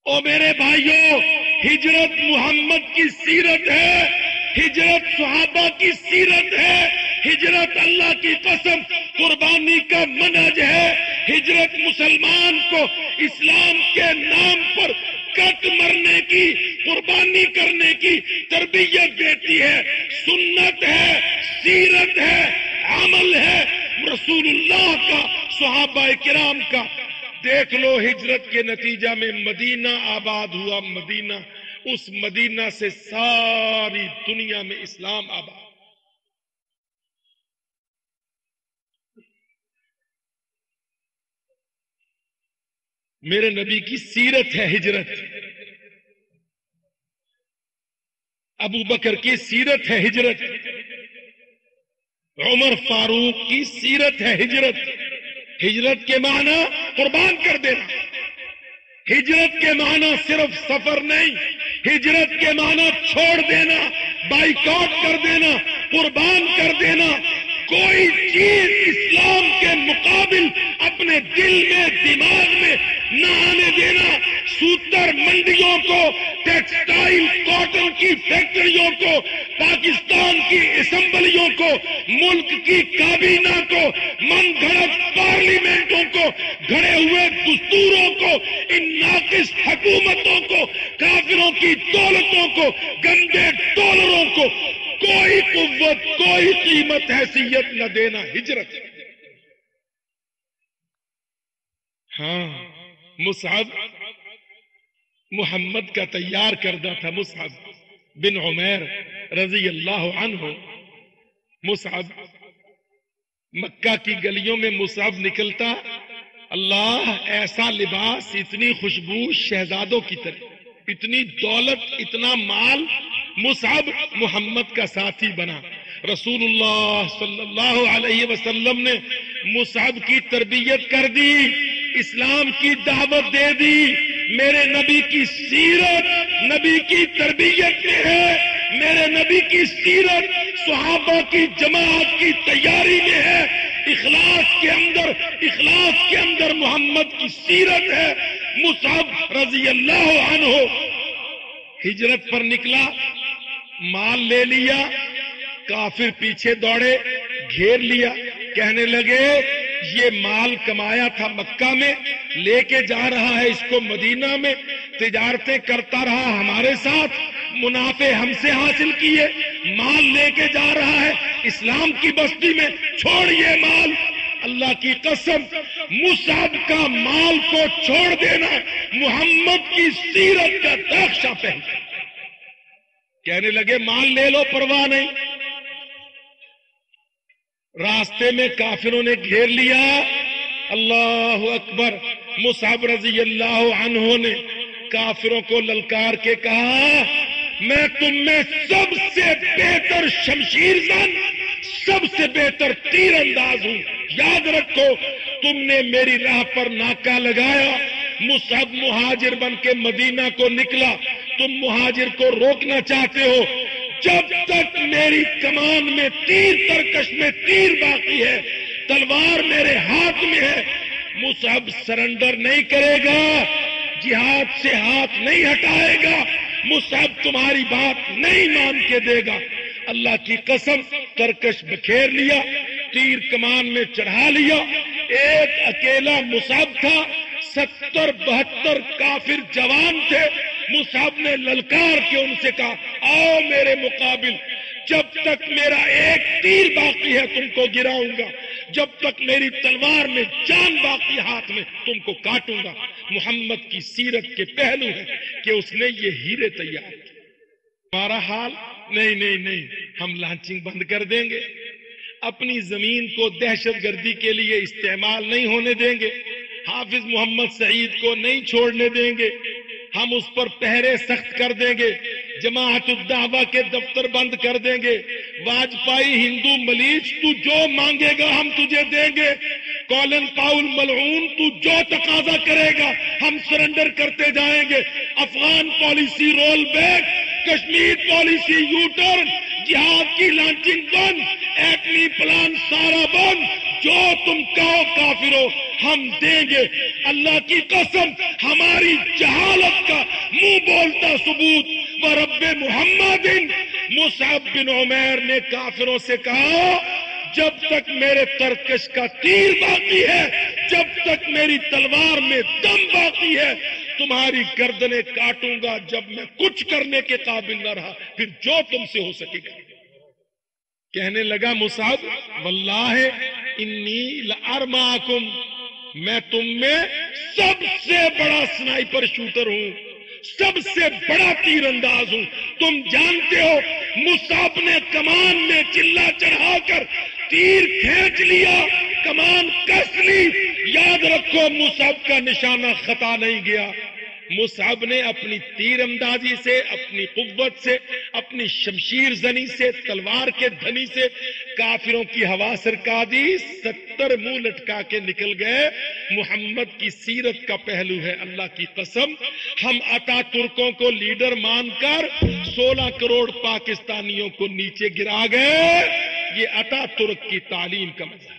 او میرے بھائیوں، ہجرت محمد کی سیرت ہے، ہجرت صحابہ کی سیرت ہے، ہجرت اللہ کی قسم قربانی کا منہج ہے، ہجرت مسلمان کو اسلام کے نام پر کٹ مرنے کی، قربانی کرنے کی تربیت دیتی ہے، سنت ہے، سیرت ہے، عمل ہے رسول اللہ کا، صحابہ کرام کا۔ دیکھ لو ہجرت کے نتیجہ میں مدینہ آباد ہوا، مدینہ، اس مدینہ سے ساری دنیا میں اسلام آباد۔ میرے نبی کی سیرت ہے ہجرت، ابو بکر کی سیرت ہے ہجرت، عمر فاروق کی سیرت ہے ہجرت۔ ہجرت کے معنی قربان کر دینا، ہجرت کے معنی صرف سفر نہیں، ہجرت کے معنی چھوڑ دینا، بائیکاٹ کر دینا، قربان کر دینا، کوئی چیز اسلام کے مقابل اپنے دل میں، دماغ میں نہ آنے دینا۔ سوتر منڈیوں کو، ٹیکسٹائل کاٹن کی فیکٹریوں کو، پاکستان کی اسمبلیوں کو، ملک کی کابینہ کو، من گھڑت پارلیمنٹوں کو، گھڑے ہوئے دستوروں کو، ان ناقص حکومتوں کو، کافروں کی دولتوں کو، گندے ڈالروں کو کوئی قوت، کوئی قیمت، حیثیت نہ دینا ہجرت۔ ہاں، مصعب محمد کا تیار کردہ تھا، مصعب بن عمیر رضی اللہ عنہ۔ مصعب مکہ کی گلیوں میں مصعب نکلتا، اللہ ایسا لباس، اتنی خوشبو شہزادوں کی طرح، اتنی دولت، اتنا مال، مصعب محمد کا ساتھی بنا۔ رسول اللہ صلی اللہ علیہ وسلم نے مصعب کی تربیت کر دی، اسلام کی دعوت دے دی۔ میرے نبی کی سیرت نبی کی تربیت میں ہے، میرے نبی کی سیرت صحابہ کی جماعت کی تیاری میں ہے، اخلاص کے اندر محمد کی سیرت ہے۔ مصعب رضی اللہ عنہ ہجرت پر نکلا، مال لے لیا، کافر پیچھے دوڑے، گھیر لیا، کہنے لگے یہ مال کمایا تھا مکہ میں، لے کے جا رہا ہے اس کو مدینہ میں، تجارتیں کرتا رہا ہمارے ساتھ، منافع ہم سے حاصل کیے، مال لے کے جا رہا ہے اسلام کی بستی میں، چھوڑیے مال۔ اللہ کی قسم مصعب کا مال کو چھوڑ دینا محمد کی سیرت کا نقشہ پہن۔ کہنے لگے مال لے لو، پرواہ نہیں۔ راستے میں کافروں نے گھیر لیا، اللہ اکبر، مصعب رضی اللہ عنہ نے کافروں کو للکار کے کہا میں تم میں سب سے بہتر شمشیر زن، سب سے بہتر تیر انداز ہوں، یاد رکھو تم نے میری راہ پر ناکہ لگایا، مصعب مہاجر بن کے مدینہ کو نکلا، تم مہاجر کو روکنا چاہتے ہو، جب تک میری کمان میں تیر، ترکش میں تیر باقی ہے، تلوار میرے ہاتھ میں ہے، مصعب سرنڈر نہیں کرے گا، جہاد سے ہاتھ نہیں ہٹائے گا، مصعب تمہاری بات نہیں مان کے دے گا۔ اللہ کی قسم ترکش بکھیر لیا، تیر کمان میں چڑھا لیا، ایک اکیلا مصعب تھا، 70-72 کافر جوان تھے، مصعب نے للکار کے ان سے کہا آؤ میرے مقابل، جب تک میرا ایک تیر باقی ہے تم کو گراؤں گا، جب تک میری تلوار میں جان باقی ہاتھ میں تم کو کاٹوں گا۔ محمد کی سیرت کے پہلو ہے کہ اس نے یہ ہیرے تیار کیے۔ ہمارا حال نہیں، ہم لانچنگ بند کر دیں گے، اپنی زمین کو دہشت گردی کے لیے استعمال نہیں ہونے دیں گے، حافظ محمد سعید کو نہیں چھوڑنے دیں گے، ہم اس پر پہرے سخت کر دیں گے، جماعت الدعوہ کے دفتر بند کر دیں گے، واجپائی ہندو ملیچ تو جو مانگے گا ہم تجھے دیں گے، کولن پاؤل ملعون تو جو تقاضا کرے گا ہم سرنڈر کرتے جائیں گے، Afghan policy roll back, Kashmir policy you turn, جہاد کی لانچنگ بند، ایٹمی پلان سارا بند، جو تم کہو کافرو ہم دیں گے۔ اللہ کی قسم ہماری جہالت کا منہ بولتا ثبوت ورب محمد۔ مصعب بن عمیر نے کافروں سے کہا جب تک میرے ترکش کا تیر باقی ہے، جب تک میری تلوار میں دم باقی ہے، تمہاری گردنیں کاٹوں گا، جب میں کچھ کرنے کے قابل نہ رہا پھر جو تم سے ہو سکے گا۔ کہنے لگا مصعب واللہ انی لارماکم، میں تم میں سب سے بڑا سنائپر شوٹر ہوں، سب سے بڑا تیر انداز ہوں، تم جانتے ہو مصعب نے کمان میں چلا چڑھا کر تیر کھینچ لیا، کمان کس لی، یاد رکھو مصعب کا نشانہ خطا نہیں گیا، مصعب نے اپنی تیر اندازی سے، اپنی قوت سے، اپنی شمشیر زنی سے، تلوار کے دھنی سے کافروں کی ہوا سرکا دی، 70 منہ لٹکا کے نکل گئے۔ محمد کی سیرت کا پہلو ہے۔ اللہ کی قسم ہم اتا ترکوں کو لیڈر مان کر 16 کروڑ پاکستانیوں کو نیچے گرا گئے، یہ اتا ترک کی تعلیم کا مزہ ہے۔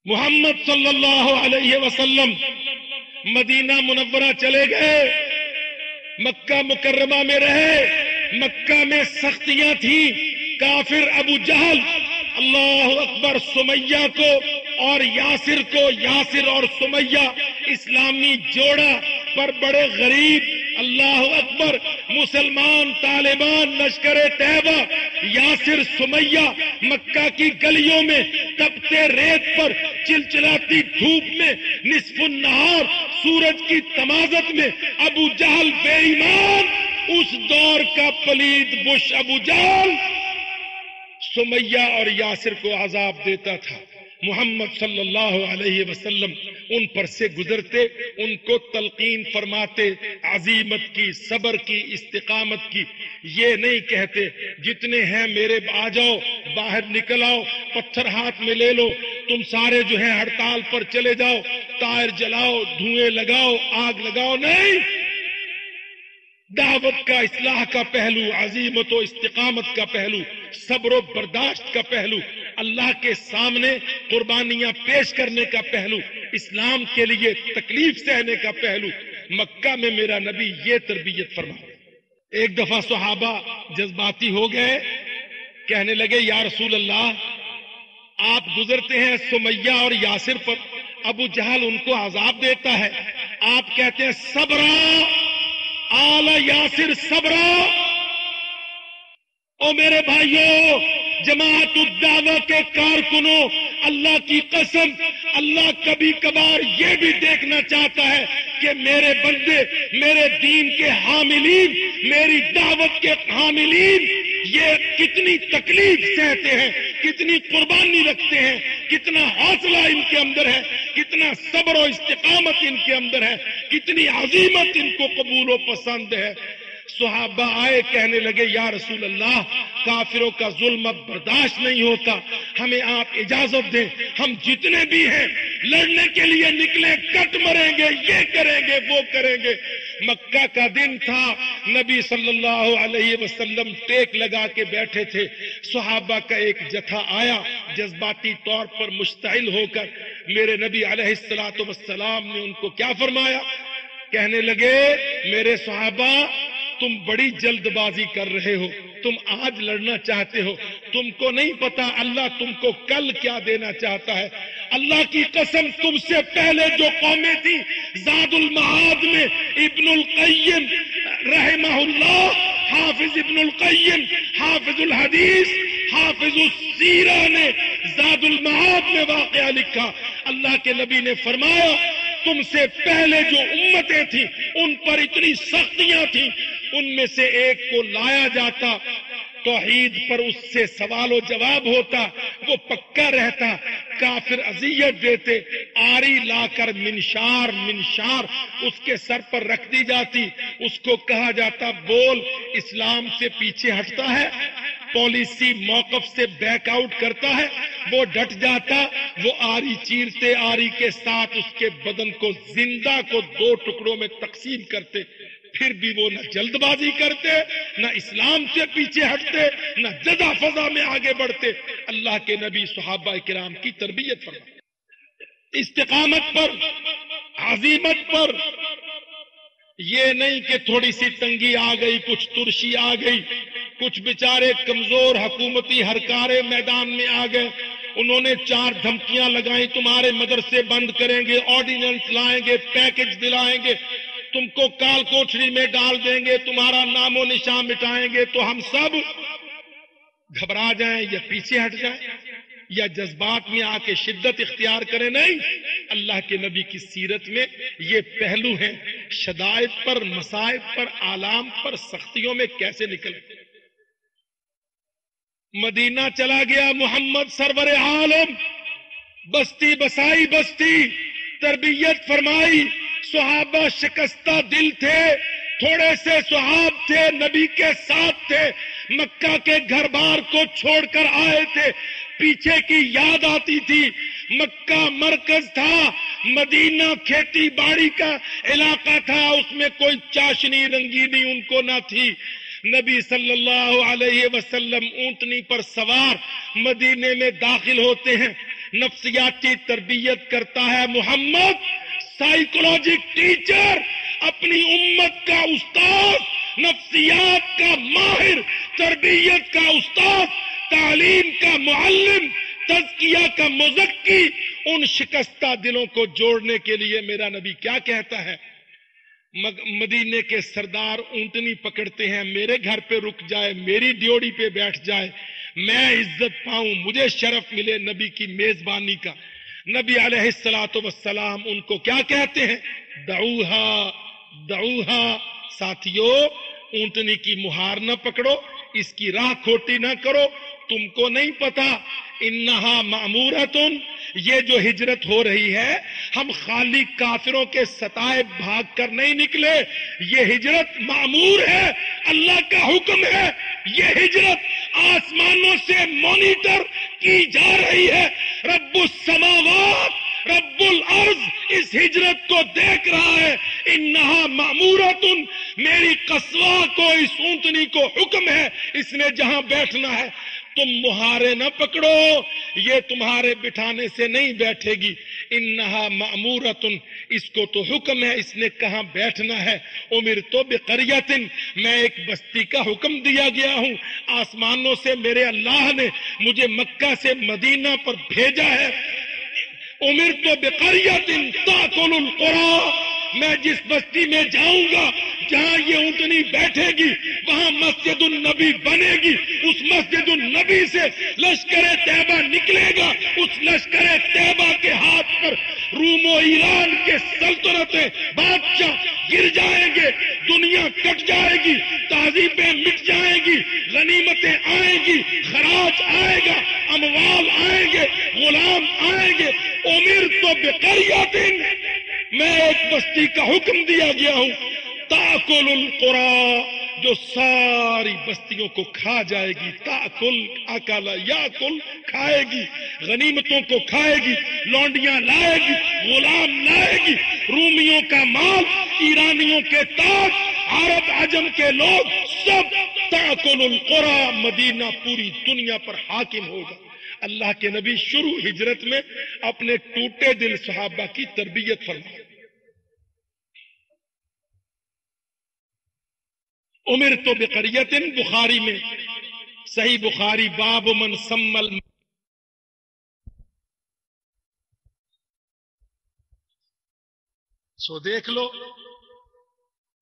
محمد صلی اللہ علیہ وسلم مدینہ منورہ چلے گئے، مکہ مکرمہ میں رہے، مکہ میں سختیاں تھیں، کافر ابو جہل اللہ اکبر سمیہ کو اور یاسر کو، یاسر اور سمیہ اسلامی جوڑا پر بڑے غریب، اللہ اکبر مسلمان طالبان لشکر طیبہ، یاسر سمیہ مکہ کی گلیوں میں تپتے ریت پر چلچلاتی دھوپ میں نصف النہار سورج کی تمازت میں ابو جہل بے ایمان، اس دور کا پلید بش ابو جہل سمیہ اور یاسر کو عذاب دیتا تھا۔ محمد صلی اللہ علیہ وسلم ان پر سے گزرتے، ان کو تلقین فرماتے عزیمت کی، صبر کی، استقامت کی، یہ نہیں کہتے جتنے ہیں میرے آ جاؤ، باہر نکل آؤ، پتھر ہاتھ میں لے لو، تم سارے جو ہیں ہڑتال پر چلے جاؤ، ٹائر جلاؤ، دھوئیں لگاؤ، آگ لگاؤ، نہیں، دعوت کا، اصلاح کا پہلو، عزیمت و استقامت کا پہلو، صبر و برداشت کا پہلو، اللہ کے سامنے قربانیاں پیش کرنے کا پہلو، اسلام کے لیے تکلیف سہنے کا پہلو، مکہ میں میرا نبی یہ تربیت فرمایا۔ ایک دفعہ صحابہ جذباتی ہو گئے، کہنے لگے یا رسول اللہ، آپ گزرتے ہیں سمیہ اور یاسر پر، ابو جہل ان کو عذاب دیتا ہے، آپ کہتے ہیں صبرا آل یاسر صبرا۔ او میرے بھائیوں، جماعت الدعوہ کے کارکنوں، اللہ کی قسم، اللہ کبھی کبھار یہ بھی دیکھنا چاہتا ہے کہ میرے بندے، میرے دین کے حاملین، میری دعوت کے حاملین یہ کتنی تکلیف سہتے ہیں، کتنی قربانی رکھتے ہیں، کتنا حوصلہ ان کے اندر ہے، کتنا صبر و استقامت ان کے اندر ہے، کتنی عظیمت ان کو قبول و پسند ہے۔ صحابہ آئے، کہنے لگے یا رسول اللہ، کافروں کا ظلم اب برداشت نہیں ہوتا، ہمیں آپ اجازت دیں، ہم جتنے بھی ہیں لڑنے کے لیے نکلے، کٹ مریں گے، یہ کریں گے، وہ کریں گے۔ مکہ کا دن تھا، نبی صلی اللہ علیہ وسلم ٹیک لگا کے بیٹھے تھے، صحابہ کا ایک جتھا آیا، جذباتی طور پر مشتعل ہو کر میرے نبی علیہ السلام نے ان کو کیا فرمایا؟ کہنے لگے میرے صحابہ، تم بڑی جلد بازی کر رہے ہو، تم آج لڑنا چاہتے ہو، تم کو نہیں پتا اللہ تم کو کل کیا دینا چاہتا ہے۔ اللہ کی قسم، تم سے پہلے جو قومیں تھیں، زاد المعاد میں ابن القیم رحمہ اللہ، حافظ ابن القیم، حافظ الحدیث، حافظ السیرہ نے زاد المعاد میں واقعہ لکھا، اللہ کے نبی نے فرمایا تم سے پہلے جو امتیں تھیں ان پر اتنی سختیاں تھیں، ان میں سے ایک کو لایا جاتا، توحید پر اس سے سوال و جواب ہوتا، وہ پکا رہتا، کافر اذیت دیتے، آری لا کر منشار اس کے سر پر رکھ دی جاتی، اس کو کہا جاتا بول، اسلام سے پیچھے ہٹتا ہے، پالیسی موقف سے بیک آؤٹ کرتا ہے، وہ ڈٹ جاتا، وہ آری چیرتے، آری کے ساتھ اس کے بدن کو زندہ کو 2 ٹکڑوں میں تقسیم کرتے، پھر بھی وہ نہ جلد بازی کرتے، نہ اسلام سے پیچھے ہٹتے، نہ جزا فضا میں آگے بڑھتے۔ اللہ کے نبی صحابہ کرام کی تربیت فرمائے، استقامت پر، عزیمت پر، یہ نہیں کہ تھوڑی سی تنگی آ گئی، کچھ ترشی آ گئی، کچھ بیچارے کمزور حکومتی ہرکارے میدان میں آ گئے، انہوں نے 4 دھمکیاں لگائیں، تمہارے مدرسے بند کریں گے، آرڈیننس لائیں گے، پیکج دلائیں گے، تم کو کال کوٹری میں ڈال دیں گے، تمہارا نام و نشان مٹائیں گے، تو ہم سب گھبرا جائیں یا پیچھے ہٹ جائیں یا جذبات میں آ کے شدت اختیار کریں؟ نہیں، اللہ کے نبی کی سیرت میں یہ پہلو ہیں، شدائد پر، مصائب پر، آلام پر، سختیوں میں کیسے نکل۔ مدینہ چلا گیا محمد سرور عالم، بستی بسائی، بستی تربیت فرمائی، صحابہ شکستہ دل تھے، تھوڑے سے صحاب تھے، نبی کے ساتھ تھے، مکہ کے گھر بار کو چھوڑ کر آئے تھے، پیچھے کی یاد آتی تھی، مکہ مرکز تھا، مدینہ کھیتی باڑی کا علاقہ تھا، اس میں کوئی چاشنی رنگینی ان کو نہ تھی۔ نبی صلی اللہ علیہ وسلم اونٹنی پر سوار مدینے میں داخل ہوتے ہیں، نفسیاتی تربیت کرتا ہے محمد، سائیکولوجک ٹیچر، اپنی امت کا استاد، نفسیات کا ماہر، تربیت کا استاد، تعلیم کا معلم، تزکیہ کا مزکی، ان شکستہ دلوں کو جوڑنے کے لیے میرا نبی کیا کہتا ہے؟ مدینے کے سردار اونٹنی پکڑتے ہیں، میرے گھر پہ رک جائے، میری ڈیوڑی پہ بیٹھ جائے، میں عزت پاؤں، مجھے شرف ملے نبی کی میزبانی کا۔ نبی علیہ السلام ان کو کیا کہتے ہیں؟ دعوہا دعوہا، ساتھیو اونٹنی کی مہار نہ پکڑو، اس کی راہ کھوٹی نہ کرو، تم کو نہیں پتا انہا مأمورتن، یہ جو ہجرت ہو رہی ہے ہم خالی کافروں کے ستائے بھاگ کر نہیں نکلے، یہ ہجرت مأمور ہے، اللہ کا حکم ہے، یہ ہجرت آسمانوں سے مانیٹر کی جا رہی ہے، رب السماوات رب الارض اس ہجرت کو دیکھ رہا ہے، انہا مأمورتن، میری قصوہ کو، اس اونٹنی کو حکم ہے، اس نے جہاں بیٹھنا ہے، تم مہارے نہ پکڑو، یہ تمہارے بٹھانے سے نہیں بیٹھے گی، انہا مأمورتن، اس کو تو حکم ہے، اس نے کہاں بیٹھنا ہے. امرت بقریۃ، میں ایک بستی کا حکم دیا گیا ہوں. آسمانوں سے میرے اللہ نے مجھے مکہ سے مدینہ پر بھیجا ہے. امرت بقریۃ تاکل القری، میں جس بستی میں جاؤں گا جہاں یہ اونٹنی بیٹھے گی وہاں مسجد النبی بنے گی. اس مسجد النبی سے لشکر طیبہ نکلے گا. اس لشکر طیبہ کے ہاتھ پر روم و ایران کے سلطنتیں بادشاہ گر جائیں گے، دنیا کٹ جائے گی، تہذیبیں مٹ جائیں گی، غنیمتیں آئیں گی، خراج آئے گا، اموال آئیں گے، غلام آئیں گے. امرت بقریۃ، میں ایک بستی کا حکم دیا گیا ہوں، تاکل القری، جو ساری بستیوں کو کھا جائے گی. تاکل اکل یاکل، کھائے گی، غنیمتوں کو کھائے گی، لونڈیاں لائے گی، غلام لائے گی، رومیوں کا مال، ایرانیوں کے تاج، عرب عجم کے لوگ سب. تاکل القری، مدینہ پوری دنیا پر حاکم ہوگا. اللہ کے نبی شروع ہجرت میں اپنے ٹوٹے دل صحابہ کی تربیت فرمائے. امرت بقریۃ، بخاری میں، صحیح بخاری، باب من سمل. سو دیکھ لو،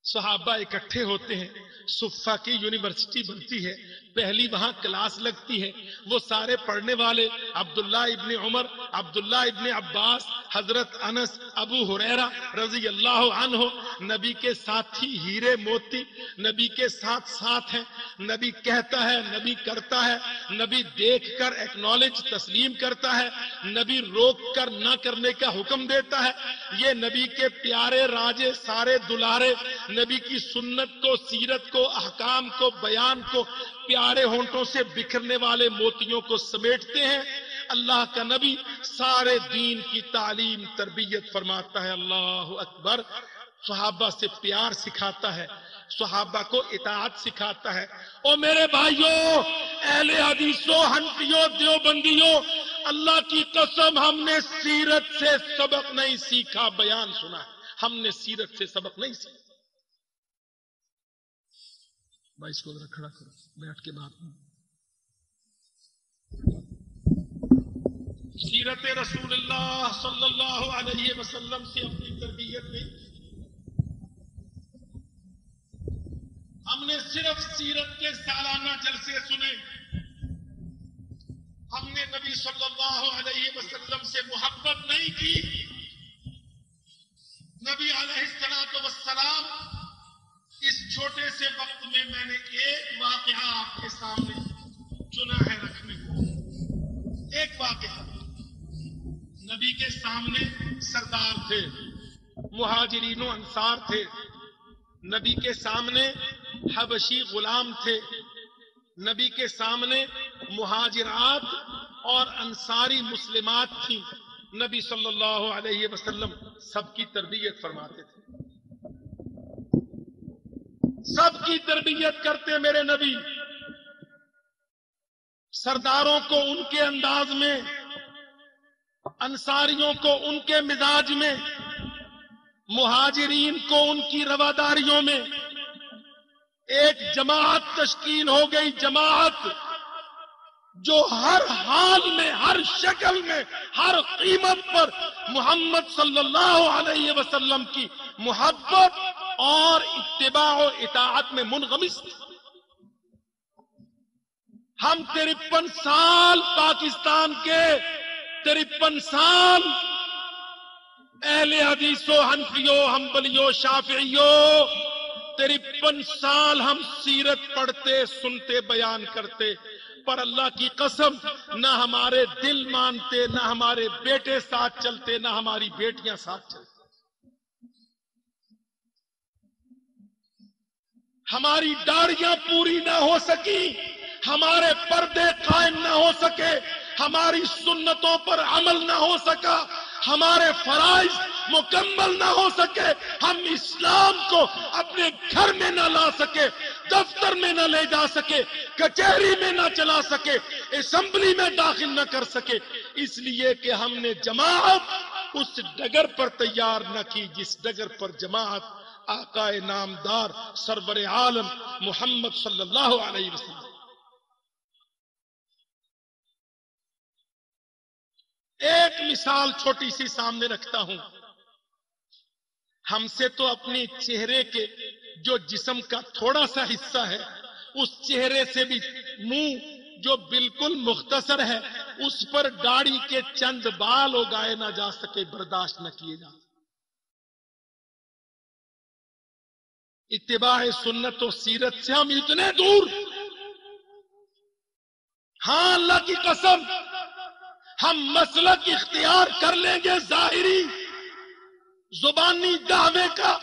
صحابہ اکٹھے ہوتے ہیں، صفہ کی یونیورسٹی بنتی ہے، پہلی وہاں کلاس لگتی ہے. وہ سارے پڑھنے والے عبداللہ ابن عمر، عبداللہ ابن عباس، حضرت انس، ابو ہریرہ رضی اللہ عنہ، نبی کے ساتھی ہیرے موتی، نبی کے ساتھ ساتھ ہیں. نبی کہتا ہے، نبی کرتا ہے، نبی دیکھ کر ایکنالج تسلیم کرتا ہے، نبی روک کر نہ کرنے کا حکم دیتا ہے. یہ نبی کے پیارے راجے، سارے دلارے، نبی کی سنت کو، سیرت کو، احکام کو، بیان کو پیارے ہونٹوں سے بکھرنے والے موتیوں کو سمیٹتے ہیں. اللہ کا نبی سارے دین کی تعلیم تربیت فرماتا ہے. اللہ اکبر. صحابہ سے پیار سکھاتا ہے، صحابہ کو اطاعت سکھاتا ہے. او میرے بھائیوں، اہل حدیثوں، حنفیوں، دیوبندیوں، اللہ کی قسم ہم نے سیرت سے سبق نہیں سیکھا، بیان سنا ہے. ہم نے سیرت سے سبق نہیں سیکھا. بھائی اس کو ذرا کھڑا کرو، بیٹھ کے بات. سیرت رسول اللہ صلی اللہ علیہ وسلم سے اپنی تربیت میں ہم نے صرف سیرت کے سالانہ جلسے سنے. ہم نے نبی صلی اللہ علیہ وسلم سے محبت نہیں کی. نبی علیہ الصلوۃ والسلام، اس چھوٹے سے وقت میں میں نے ایک واقعہ آپ کے سامنے چنا ہے رکھنے کو. ایک واقعہ، نبی کے سامنے سردار تھے، مہاجرین و انصار تھے. نبی کے سامنے حبشی غلام تھے. نبی کے سامنے مہاجرات اور انصاری مسلمات تھیں. نبی صلی اللہ علیہ وسلم سب کی تربیت فرماتے تھے، سب کی تربیت کرتے میرے نبی. سرداروں کو ان کے انداز میں، انصاریوں کو ان کے مزاج میں، مہاجرین کو ان کی رواداریوں میں. ایک جماعت تشکیل ہو گئی، جماعت جو ہر حال میں، ہر شکل میں، ہر قیمت پر محمد صلی اللہ علیہ وسلم کی محبت اور اتباع و اطاعت میں منغمس تھی. ہم 53 سال پاکستان کے، 53 سال اہل حدیثوں، حنفیوں، حنبلیوں، شافعیوں، 53 سال ہم سیرت پڑھتے، سنتے، بیان کرتے، پر اللہ کی قسم نہ ہمارے دل مانتے، نہ ہمارے بیٹے ساتھ چلتے، نہ ہماری بیٹیاں ساتھ چلتے. ہماری داڑیاں پوری نہ ہو سکی، ہمارے پردے قائم نہ ہو سکے، ہماری سنتوں پر عمل نہ ہو سکا، ہمارے فرائض مکمل نہ ہو سکے، ہم اسلام کو اپنے گھر میں نہ لا سکے، دفتر میں نہ لے جا سکے، کچہری میں نہ چلا سکے، اسمبلی میں داخل نہ کر سکے، اس لیے کہ ہم نے جماعت اس ڈگر پر تیار نہ کی جس ڈگر پر جماعت آقا نامدار سرور عالم محمد صلی اللہ علیہ وسلم. ایک مثال چھوٹی سی سامنے رکھتا ہوں. ہم سے تو اپنے چہرے کے جو جسم کا تھوڑا سا حصہ ہے اس چہرے سے بھی منہ جو بالکل مختصر ہے اس پر داڑھی کے چند بال اگائے نہ جا سکے، برداشت نہ کیے جا سکے. اتباع سنت و سیرت سے ہم اتنے دور. ہاں اللہ کی قسم ہم مسلک اختیار کر لیں گے ظاہری زبانی دعوے کا،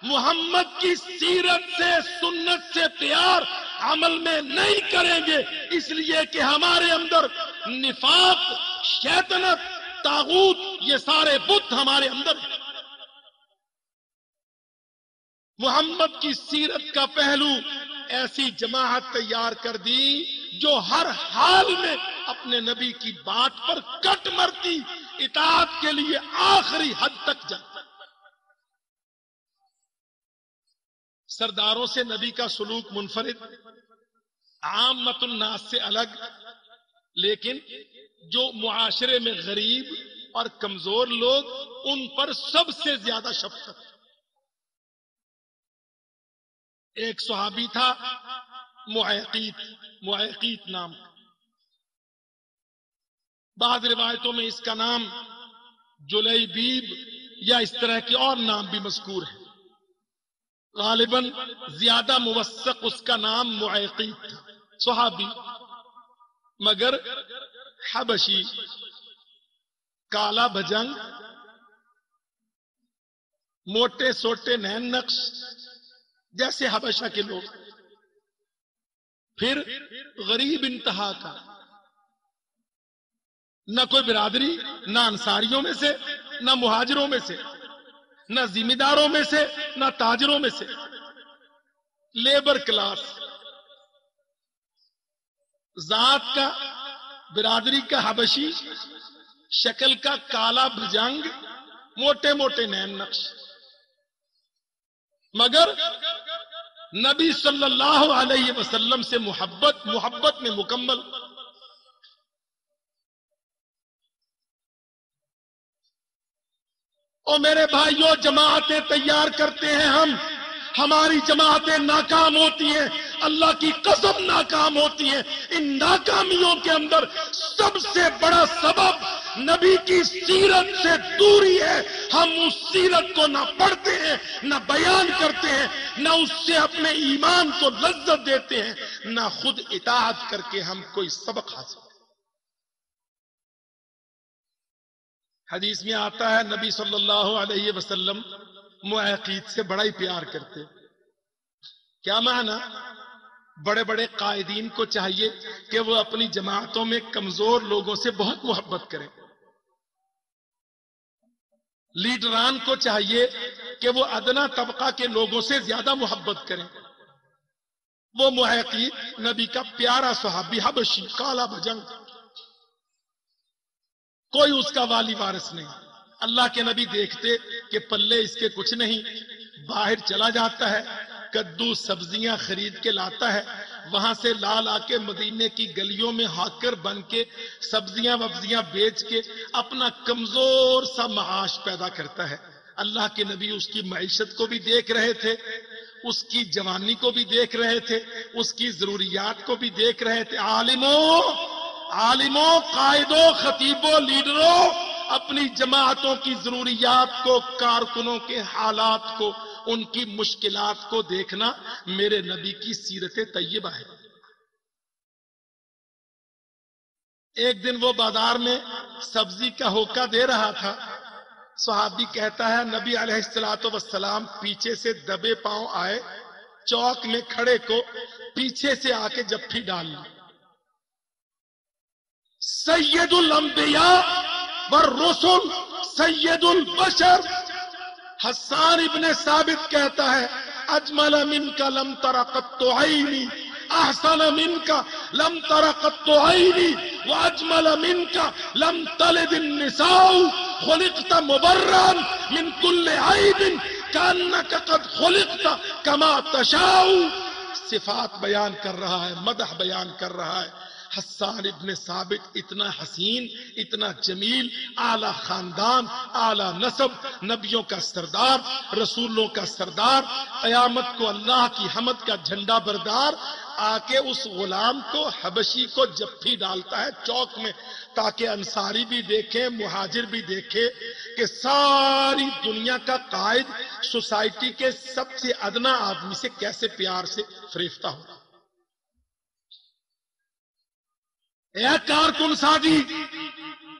محمد کی سیرت سے سنت سے پیار عمل میں نہیں کریں گے، اس لیے کہ ہمارے اندر نفاق، شیطنت، طاغوت یہ سارے بت ہمارے اندر ہیں. محمد کی سیرت کا پہلو ایسی جماعت تیار کر دی جو ہر حال میں اپنے نبی کی بات پر کٹ مرتی، اطاعت کے لیے آخری حد تک جاتی. سرداروں سے نبی کا سلوک منفرد، عامت الناس سے الگ، لیکن جو معاشرے میں غریب اور کمزور لوگ ان پر سب سے زیادہ شفقت. ایک صحابی تھا معیقیت نام کا. بعض روایتوں میں اس کا نام جلیبیب یا اس طرح کے اور نام بھی مذکور ہے. غالباً زیادہ موثق اس کا نام معیقیت تھا. صحابی مگر حبشی، کالا بھجنگ، موٹے سوٹے نین نقش جیسے حبشہ کے لوگ، پھر غریب انتہا کا، نہ کوئی برادری، نہ انصاریوں میں سے، نہ مہاجروں میں سے، نہ ذمہ داروں میں سے، نہ تاجروں میں سے، لیبر کلاس، ذات کا برادری کا حبشی، شکل کا کالا بھجنگ، موٹے موٹے نین نقش، مگر نبی صلی اللہ علیہ وسلم سے محبت میں مکمل. اور میرے بھائیوں جماعتیں تیار کرتے ہیں ہماری جماعتیں ناکام ہوتی ہیں، اللہ کی قسم ناکام ہوتی ہیں. ان ناکامیوں کے اندر سب سے بڑا سبب نبی کی سیرت سے دوری ہے. ہم اس سیرت کو نہ پڑھتے ہیں، نہ بیان کرتے ہیں، نہ اس سے اپنے ایمان کو لذت دیتے ہیں، نہ خود اطاعت کر کے ہم کوئی سبق حاصل. حدیث میں آتا ہے نبی صلی اللہ علیہ وسلم معیقیت سے بڑا ہی پیار کرتے. کیا معنی؟ بڑے بڑے قائدین کو چاہیے کہ وہ اپنی جماعتوں میں کمزور لوگوں سے بہت محبت کریں. لیڈران کو چاہیے کہ وہ ادنا طبقہ کے لوگوں سے زیادہ محبت کریں. وہ معیقیت نبی کا پیارا صحابی حبشی، کالا بھجنگ، کوئی اس کا والی وارث نہیں. اللہ کے نبی دیکھتے کہ پلے اس کے کچھ نہیں، باہر چلا جاتا ہے، کدو سبزیاں خرید کے لاتا ہے، وہاں سے لا کے مدینے کی گلیوں میں ہاکر بن کے سبزیاں وبزیاں بیچ کے اپنا کمزور سا معاش پیدا کرتا ہے. اللہ کے نبی اس کی معیشت کو بھی دیکھ رہے تھے، اس کی جوانی کو بھی دیکھ رہے تھے، اس کی ضروریات کو بھی دیکھ رہے تھے. عالموں، قائدوں، خطیبوں، لیڈروں، اپنی جماعتوں کی ضروریات کو، کارکنوں کے حالات کو، ان کی مشکلات کو دیکھنا میرے نبی کی سیرت طیبہ ہے. ایک دن وہ بازار میں سبزی کا ہوکا دے رہا تھا. صحابی کہتا ہے نبی علیہ الصلوۃ والسلام پیچھے سے دبے پاؤں آئے، چوک میں کھڑے کو پیچھے سے آ کے جپھی ڈال لی. سید الانبیاء والرسل، سید البشر. حسان ابن ثابت کہتا ہے اجمل منک لم تر قط عینی، احسن منک لم تر قط عینی، واجمل منک لم تلد النساء. خلقت مبرا من کل عیب کانک قد خلقت کما تشاء. صفات بیان کر رہا ہے، مدح بیان کر رہا ہے. حسان ابن ثابت اتنا حسین، اتنا جمیل، اعلی خاندان، اعلی نسب، نبیوں کا سردار، رسولوں کا سردار، قیامت کو اللہ کی حمد کا جھنڈا بردار، آ کے اس غلام کو، حبشی کو جفی ڈالتا ہے چوک میں، تاکہ انصاری بھی دیکھے، مہاجر بھی دیکھے کہ ساری دنیا کا قائد سوسائٹی کے سب سے ادنا آدمی سے کیسے پیار سے فریفتہ ہو. اے کارکن سادی،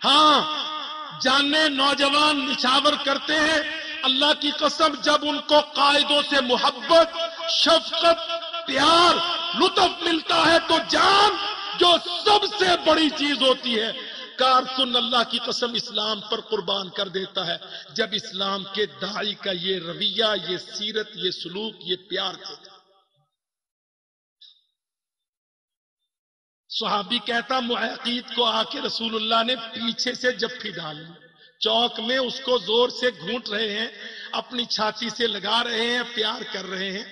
ہاں جانے نوجوان نچھاور کرتے ہیں، اللہ کی قسم جب ان کو قائدوں سے محبت، شفقت، پیار، لطف ملتا ہے تو جان جو سب سے بڑی چیز ہوتی ہے، کارکن اللہ کی قسم اسلام پر قربان کر دیتا ہے. جب اسلام کے داعی کا یہ رویہ، یہ سیرت، یہ سلوک، یہ پیار تھا. صحابی کہتا معقید کو آ کے رسول اللہ نے پیچھے سے جفی ڈال لی، چوک میں اس کو زور سے گھونٹ رہے ہیں، اپنی چھاتی سے لگا رہے ہیں، پیار کر رہے ہیں.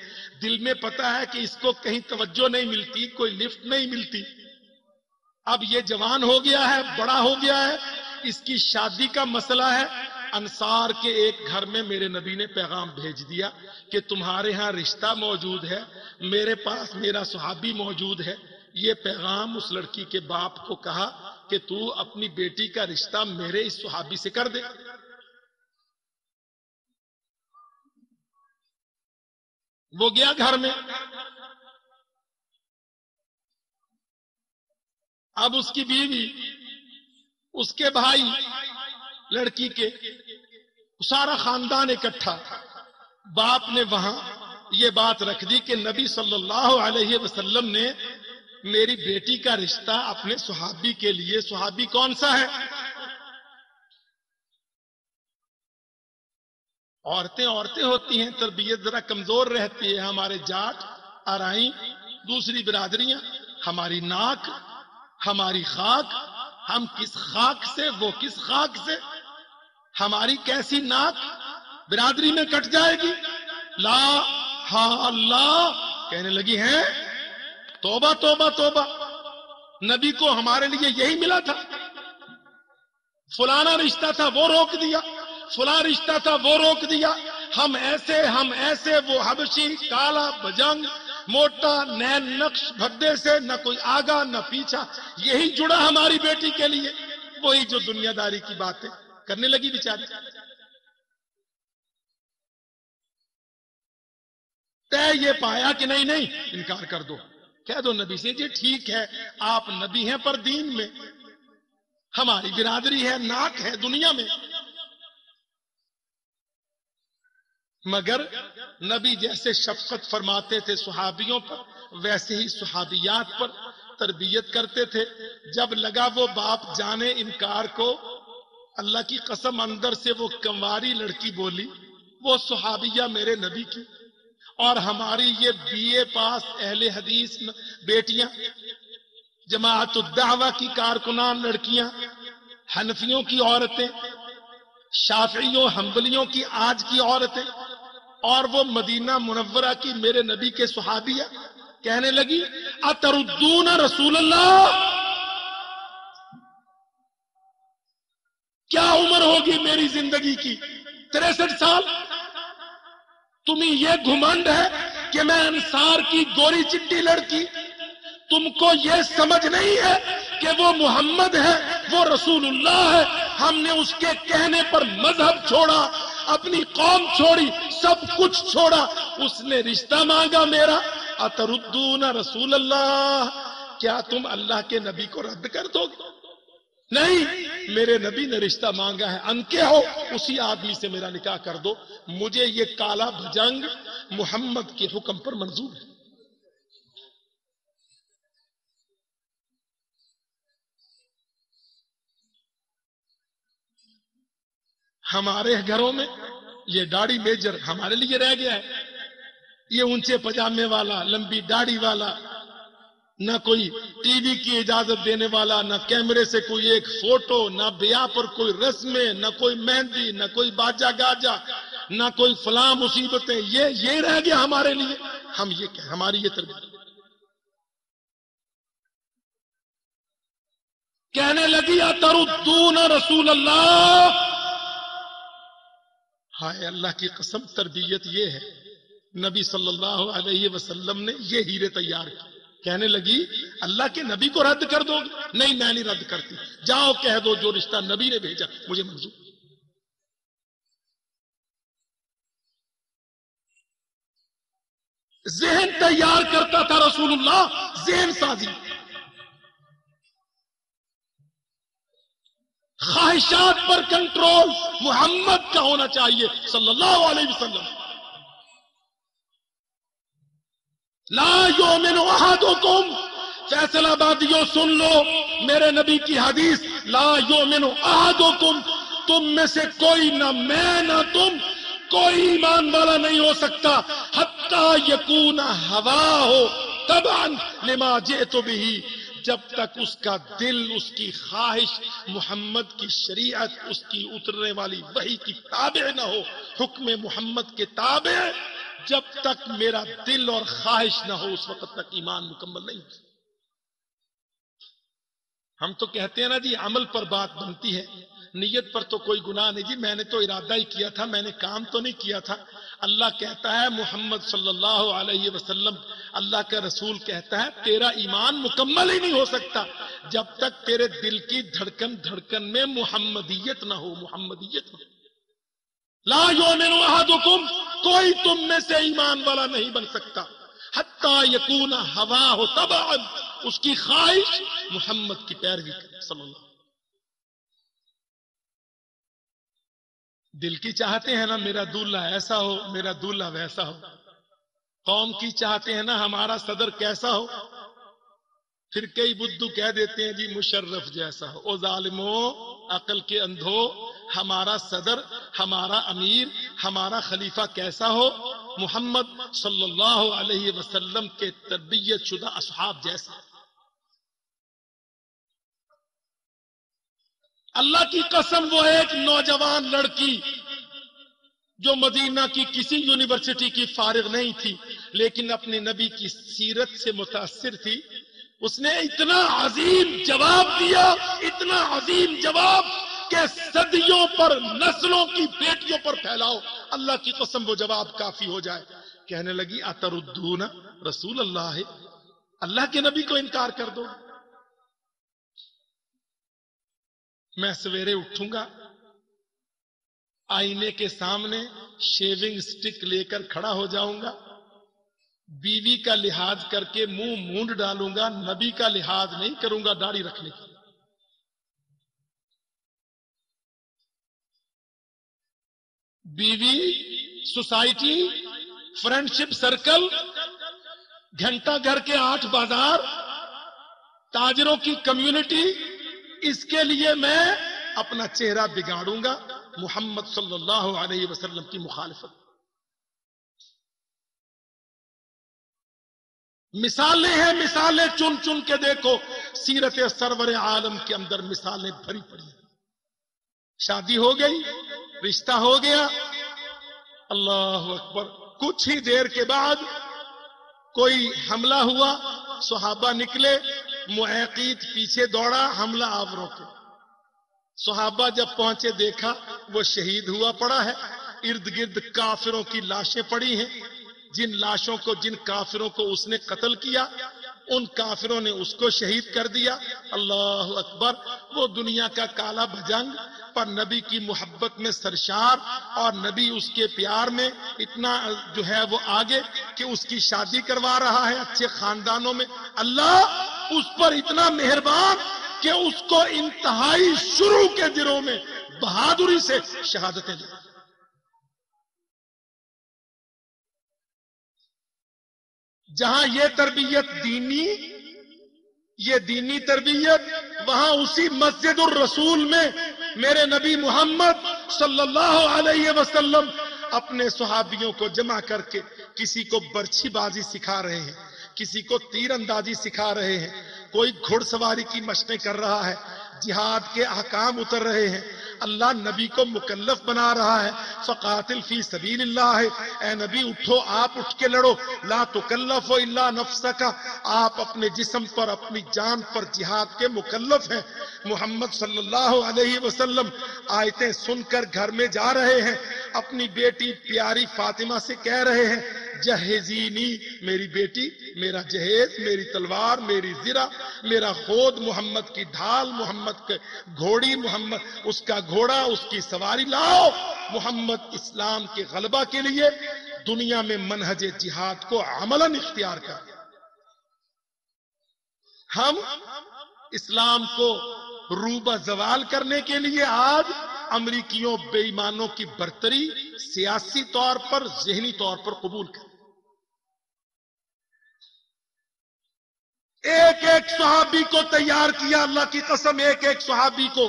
دل میں پتا ہے کہ اس کو کہیں توجہ نہیں ملتی، کوئی لفٹ نہیں ملتی. اب یہ جوان ہو گیا ہے، بڑا ہو گیا ہے، اس کی شادی کا مسئلہ ہے. انصار کے ایک گھر میں میرے نبی نے پیغام بھیج دیا کہ تمہارے ہاں رشتہ موجود ہے، میرے پاس میرا صحابی موجود ہے. یہ پیغام اس لڑکی کے باپ کو کہا کہ تو اپنی بیٹی کا رشتہ میرے اس صحابی سے کر دے. وہ گیا گھر میں. اب اس کی بیوی، اس کے بھائی، لڑکی کے سارا خاندان اکٹھا. باپ نے وہاں یہ بات رکھ دی کہ نبی صلی اللہ علیہ وسلم نے میری بیٹی کا رشتہ اپنے صحابی کے لیے. صحابی کون سا ہے؟ عورتیں ہوتی ہیں، تربیت ذرا کمزور رہتی ہے. ہمارے جاٹ، ارائیں، دوسری برادریاں، ہماری ناک، ہماری خاک، ہم کس خاک سے، وہ کس خاک سے، ہماری کیسی ناک برادری میں کٹ جائے گی. لا ہاں اللہ کہنے لگی ہیں. توبہ توبہ توبہ، نبی کو ہمارے لیے یہی ملا تھا. فلانا رشتہ تھا وہ روک دیا، فلاں رشتہ تھا وہ روک دیا. ہم ایسے، وہ حبشی کالا بجنگ، موٹا، نین نقش بھدے سے، نہ کوئی آگا نہ پیچھا، یہی جڑا ہماری بیٹی کے لیے. وہی جو دنیا داری کی باتیں کرنے لگی بیچاری. طے یہ پایا کہ نہیں انکار کر دو، کہہ دو نبی سے جی ٹھیک ہے آپ نبی ہیں پر دین میں، ہماری برادری ہے، ناک ہے دنیا میں. مگر نبی جیسے شفقت فرماتے تھے صحابیوں پر، ویسے ہی صحابیات پر تربیت کرتے تھے. جب لگا وہ باپ جانے انکار کو، اللہ کی قسم اندر سے وہ کنواری لڑکی بولی، وہ صحابیہ میرے نبی کی، اور ہماری یہ بی اے پاس اہل حدیث بیٹیاں، جماعت الدعوہ کی کارکنان لڑکیاں، حنفیوں کی عورتیں، شافعیوں حنبلیوں کی آج کی عورتیں، اور وہ مدینہ منورہ کی میرے نبی کے صحابیہ، کہنے لگی اتردون رسول اللہ. کیا عمر ہوگی میری زندگی کی؟ 63 سال. تمہیں یہ گھمنڈ ہے کہ میں انصار کی گوری چٹی لڑکی، تم کو یہ سمجھ نہیں ہے کہ وہ محمد ہے، وہ رسول اللہ ہے. ہم نے اس کے کہنے پر مذہب چھوڑا، اپنی قوم چھوڑی، سب کچھ چھوڑا. اس نے رشتہ مانگا میرا. اتردون رسول اللہ، کیا تم اللہ کے نبی کو رد کر دو گے؟ نہیں، میرے نبی نے رشتہ مانگا ہے، انکے ہو اسی آدمی سے میرا نکاح کر دو. مجھے یہ کالا بھجنگ محمد کے حکم پر منظور ہے. ہمارے گھروں میں یہ داڑھی میجر ہمارے لیے رہ گیا ہے. یہ اونچے پجامے والا، لمبی داڑھی والا، نہ کوئی ٹی وی کی اجازت دینے والا، نہ کیمرے سے کوئی ایک فوٹو، نہ بیاہ پر کوئی رسمیں، نہ کوئی مہندی، نہ کوئی باجا گاجا، نہ کوئی فلاں مصیبتیں. یہ رہ گیا ہمارے لیے. ہم یہ کہ ہماری یہ تربیت. کہنے لگی اتردون رسول اللہ. ہائے اللہ کی قسم، تربیت یہ ہے. نبی صلی اللہ علیہ وسلم نے یہ ہیرے تیار کی. کہنے لگی اللہ کے نبی کو رد کر دو؟ نہیں، میں نہیں رد کرتی. جاؤ کہہ دو جو رشتہ نبی نے بھیجا مجھے منظور. ذہن تیار کرتا تھا رسول اللہ، ذہن سازی. خواہشات پر کنٹرول محمد کا ہونا چاہیے صلی اللہ علیہ وسلم. لا یؤمن احدکم، فیصل آبادیوں سن لو میرے نبی کی حدیث. لا یؤمن احدکم، تم میں سے کوئی، نہ میں نہ تم، کوئی ایمان والا نہیں ہو سکتا حتی یکون ہواہ تبعا لما جئت بہ، جب تک اس کا دل، اس کی خواہش محمد کی شریعت، اس کی اترنے والی وحی کی تابع نہ ہو، حکم محمد کے تابع. جب تک میرا دل اور خواہش نہ ہو اس وقت تک ایمان مکمل نہیں. ہم تو کہتے ہیں نا جی عمل پر بات بنتی ہے، نیت پر تو کوئی گناہ نہیں. جی میں نے تو ارادہ ہی کیا تھا، میں نے کام تو نہیں کیا تھا. اللہ کہتا ہے محمد صلی اللہ علیہ وسلم، اللہ کا رسول کہتا ہے تیرا ایمان مکمل ہی نہیں ہو سکتا جب تک تیرے دل کی دھڑکن میں محمدیت نہ ہو. محمدیت نہ ہو. لا یؤمن احدکم، کوئی تم میں سے ایمان والا نہیں بن سکتا حتی یکون ہواہ تبعا، اس کی خواہش محمد کی پیروی کرے صلی اللہ. دل کی چاہتے ہیں نا میرا دولہا ایسا ہو، میرا دولہا ویسا ہو. قوم کی چاہتے ہیں نا ہمارا صدر کیسا ہو. پھر کئی بدھو کہہ دیتے ہیں جی مشرف جیسا ہو. او ظالمو، عقل کے اندھو، ہمارا صدر، ہمارا امیر، ہمارا خلیفہ کیسا ہو؟ محمد صلی اللہ علیہ وسلم کے تربیت شدہ اصحاب جیسا. اللہ کی قسم، وہ ایک نوجوان لڑکی جو مدینہ کی کسی یونیورسٹی کی فارغ نہیں تھی لیکن اپنے نبی کی سیرت سے متاثر تھی، اس نے اتنا عظیم جواب دیا، اتنا عظیم جواب کہ صدیوں پر، نسلوں کی بیٹیوں پر پھیلاؤ. اللہ کی قسم وہ جواب کافی ہو جائے. کہنے لگی اتردون رسول اللہ، اللہ کے نبی کو انکار کر دو. میں سویرے اٹھوں گا، آئینے کے سامنے شیونگ سٹک لے کر کھڑا ہو جاؤں گا، بیوی کا لحاظ کر کے منہ مونڈ ڈالوں گا، نبی کا لحاظ نہیں کروں گا داڑھی رکھنے کی. بیوی، سوسائٹی، فرینڈشپ سرکل، گھنٹہ گھر کے 8 بازار، تاجروں کی کمیونٹی، اس کے لیے میں اپنا چہرہ بگاڑوں گا محمد صلی اللہ علیہ وسلم کی مخالفت. مثالیں ہیں، مثالیں چن چن کے دیکھو. سیرت سرور عالم کے اندر مثالیں بھری پڑی. شادی ہو گئی، رشتہ ہو گیا، اللہ اکبر، کچھ ہی دیر کے بعد کوئی حملہ ہوا، صحابہ نکلے، معیقیت پیچھے دوڑا، حملہ آپ روکے. صحابہ جب پہنچے دیکھا وہ شہید ہوا پڑا ہے، ارد گرد کافروں کی لاشیں پڑی ہیں. جن لاشوں کو، جن کافروں کو اس نے قتل کیا، ان کافروں نے اس کو شہید کر دیا. اللہ اکبر. وہ دنیا کا کالا بھجنگ پر نبی کی محبت میں سرشار، اور نبی اس کے پیار میں اتنا جو ہے وہ آگے کہ اس کی شادی کروا رہا ہے اچھے خاندانوں میں. اللہ اس پر اتنا مہربان کہ اس کو انتہائی شروع کے دنوں میں بہادری سے شہادتیں دی. جہاں یہ تربیت دینی، یہ دینی تربیت، وہاں اسی مسجد الرسول میں میرے نبی محمد صلی اللہ علیہ وسلم اپنے صحابیوں کو جمع کر کے کسی کو برچھی بازی سکھا رہے ہیں، کسی کو تیر اندازی سکھا رہے ہیں، کوئی گھڑ سواری کی مشقیں کر رہا ہے، جہاد کے احکام اتر رہے ہیں، اللہ نبی کو مکلف بنا رہا ہے، فقاتل فی سبیل اللہ ہے، اے نبی اٹھو، آپ اٹھ کے لڑو، لا تکلف الا نفسک، آپ اپنے جسم پر اپنی جان پر جہاد کے مکلف ہیں۔ محمد صلی اللہ علیہ وسلم آیتیں سن کر گھر میں جا رہے ہیں، اپنی بیٹی پیاری فاطمہ سے کہہ رہے ہیں جہزینی، میری بیٹی، میرا جہیز، میری تلوار، میری زرہ، میرا خود، محمد کی ڈھال، محمد کے گھوڑی، محمد اس کا گھوڑا، اس کی سواری لاؤ۔ محمد اسلام کے غلبہ کے لیے دنیا میں منہج جہاد کو عملاً اختیار کر۔ ہم اسلام کو روبہ زوال کرنے کے لیے آج امریکیوں بے ایمانوں کی برتری سیاسی طور پر، ذہنی طور پر قبول کریں۔ ایک ایک صحابی کو تیار کیا، اللہ کی قسم، ایک ایک صحابی کو،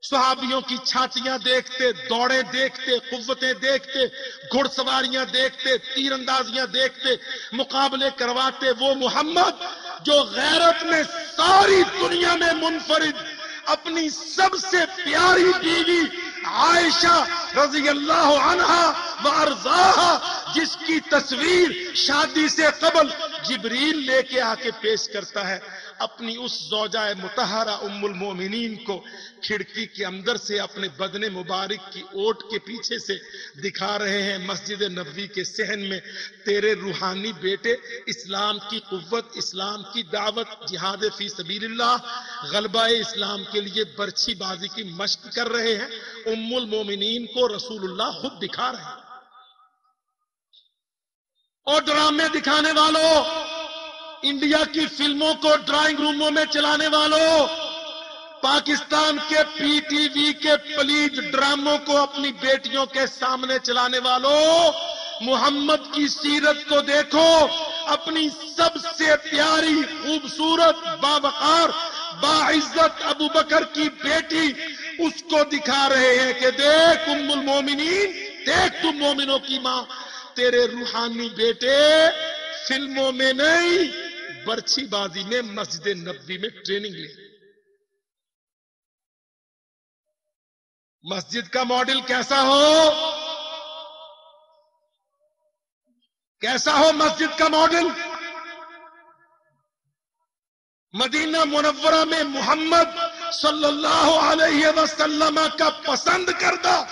صحابیوں کی چھاتیاں دیکھتے، دوڑیں دیکھتے، قوتیں دیکھتے، گھڑ سواریاں دیکھتے، تیر اندازیاں دیکھتے، مقابلے کرواتے وہ محمد جو غیرت میں ساری دنیا میں منفرد، اپنی سب سے پیاری بیوی عائشہ رضی اللہ عنہا وارضاہا، جس کی تصویر شادی سے قبل جبریل لے کے آ کے پیش کرتا ہے، اپنی اس زوجہ مطہرہ ام المومنین کو کھڑکی کے اندر سے اپنے بدن مبارک کی اوٹ کے پیچھے سے دکھا رہے ہیں مسجد نبوی کے صحن میں، تیرے روحانی بیٹے اسلام کی قوت، اسلام کی دعوت، جہاد فی سبیل اللہ، غلبہ اسلام کے لیے برچھی بازی کی مشق کر رہے ہیں۔ ام المومنین کو رسول اللہ خود دکھا رہے ہیں۔ اور ڈرامے دکھانے والوں، انڈیا کی فلموں کو ڈرائنگ روموں میں چلانے والوں، پاکستان کے پی ٹی وی کے پلیت ڈراموں کو اپنی بیٹیوں کے سامنے چلانے والوں، محمد کی سیرت کو دیکھو، اپنی سب سے پیاری، خوبصورت، باوقار، باعزت ابو بکر کی بیٹی، اس کو دکھا رہے ہیں کہ دیکھ ام المومنین، دیکھ تم مومنوں کی ماں، تیرے روحانی بیٹے فلموں میں نہیں، برچھی بازی میں مسجد نبوی میں ٹریننگ لے۔ مسجد کا ماڈل کیسا ہو؟ کیسا ہو مسجد کا ماڈل؟ مدینہ منورہ میں محمد صلی اللہ علیہ وسلم کا پسند کردہ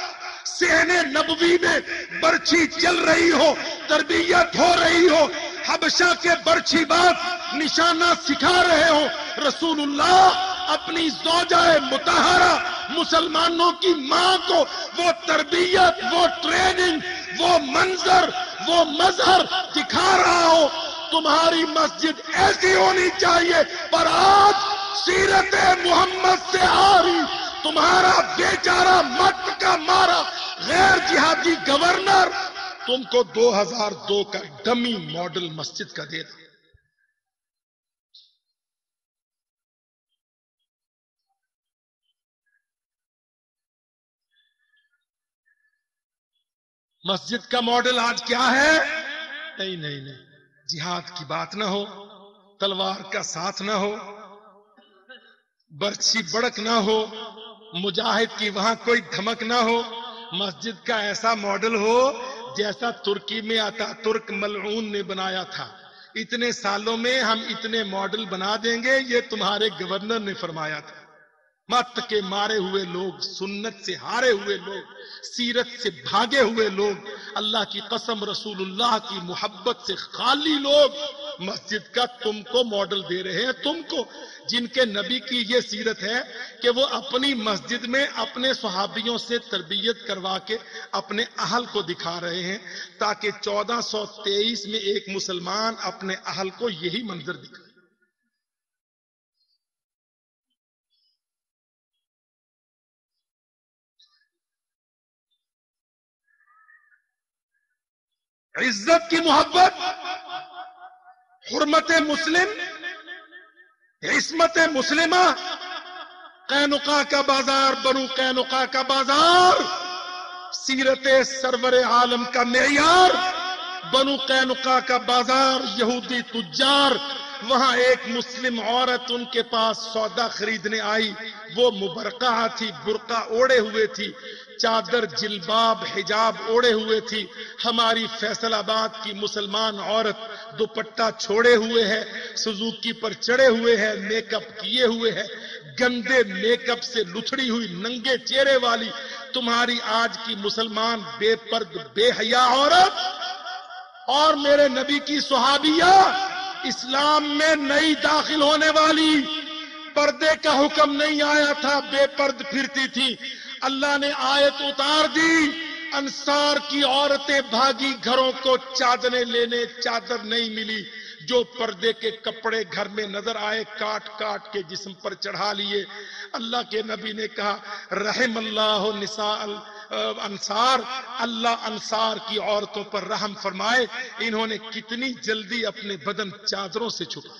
صحن نبوی میں برچھی چل رہی ہو، تربیت ہو رہی ہو، حبشہ کے برچھی باز نشانہ سکھا رہے ہو، رسول اللہ اپنی زوجہ مطہرہ مسلمانوں کی ماں کو وہ تربیت، وہ ٹریننگ، وہ منظر، وہ مظہر دکھا رہا ہو۔ تمہاری مسجد ایسی ہونی چاہیے، پر آج سیرت محمد سے آری تمہارا بیچارہ مت کا مارا غیر جہادی گورنر تم کو 2002 کا ڈمی ماڈل مسجد کا دے دے۔ مسجد کا ماڈل آج کیا ہے؟ نہیں، جہاد کی بات نہ ہو، تلوار کا ساتھ نہ ہو، برچھی بڑک نہ ہو، مجاہد کی وہاں کوئی دھمک نہ ہو، مسجد کا ایسا ماڈل ہو جیسا ترکی میں آتا ترک ملعون نے بنایا تھا۔ اتنے سالوں میں ہم اتنے ماڈل بنا دیں گے، یہ تمہارے گورنر نے فرمایا تھا۔ مت کے مارے ہوئے لوگ، سنت سے ہارے ہوئے لوگ، سیرت سے بھاگے ہوئے لوگ، اللہ کی قسم رسول اللہ کی محبت سے خالی لوگ مسجد کا تم کو ماڈل دے رہے ہیں، تم کو، جن کے نبی کی یہ سیرت ہے کہ وہ اپنی مسجد میں اپنے صحابیوں سے تربیت کروا کے اپنے اہل کو دکھا رہے ہیں، تاکہ 1423 میں ایک مسلمان اپنے اہل کو یہی منظر دکھائے۔ عزت کی محبت، حرمت مسلم، عصمت مسلمہ، قینقاع کا بازار، بنو قینقاع کا بازار، سیرت سرور عالم کا معیار، بنو قینقاع کا بازار، یہودی تجار، وہاں ایک مسلم عورت ان کے پاس سودا خریدنے آئی. وہ مبرقع تھی، برقع اوڑے ہوئے تھی، چادر جلباب حجاب اوڑے ہوئے تھی. ہماری فیصل آباد کی مسلمان عورت دوپٹہ چھوڑے ہوئے ہے، سوزوکی پر چڑھے ہوئے ہے، میک اپ کیے ہوئے ہے، گندے میک اپ سے لتھڑی ہوئی ننگے چہرے والی تمہاری آج کی مسلمان بے پرد بے حیا عورت. اور میرے نبی کی صحابیہ اسلام میں نئی داخل ہونے والی، پردے کا حکم نہیں آیا تھا، بے پرد پھرتی تھی. اللہ نے آیت اتار دی، انصار کی عورتیں بھاگی گھروں کو چادریں لینے، چادر نہیں ملی. جو پردے کے کپڑے گھر میں نظر آئے کاٹ کاٹ کے جسم پر چڑھا لیے. اللہ کے نبی نے کہا رحم اللہ نساء انصار، اللہ انصار کی عورتوں پر رحم فرمائے، انہوں نے کتنی جلدی اپنے بدن چادروں سے چھپا.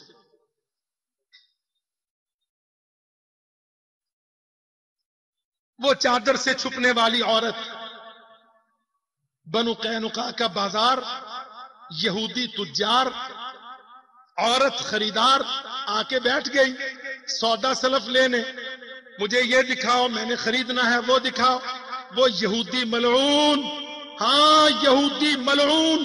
وہ چادر سے چھپنے والی عورت. بنو قینقاع کا بازار، یہودی تجار، عورت خریدار آ کے بیٹھ گئی سودا سلف لینے. مجھے یہ دکھاؤ، میں نے خریدنا ہے، وہ دکھاؤ. وہ یہودی ملعون، ہاں یہودی ملعون،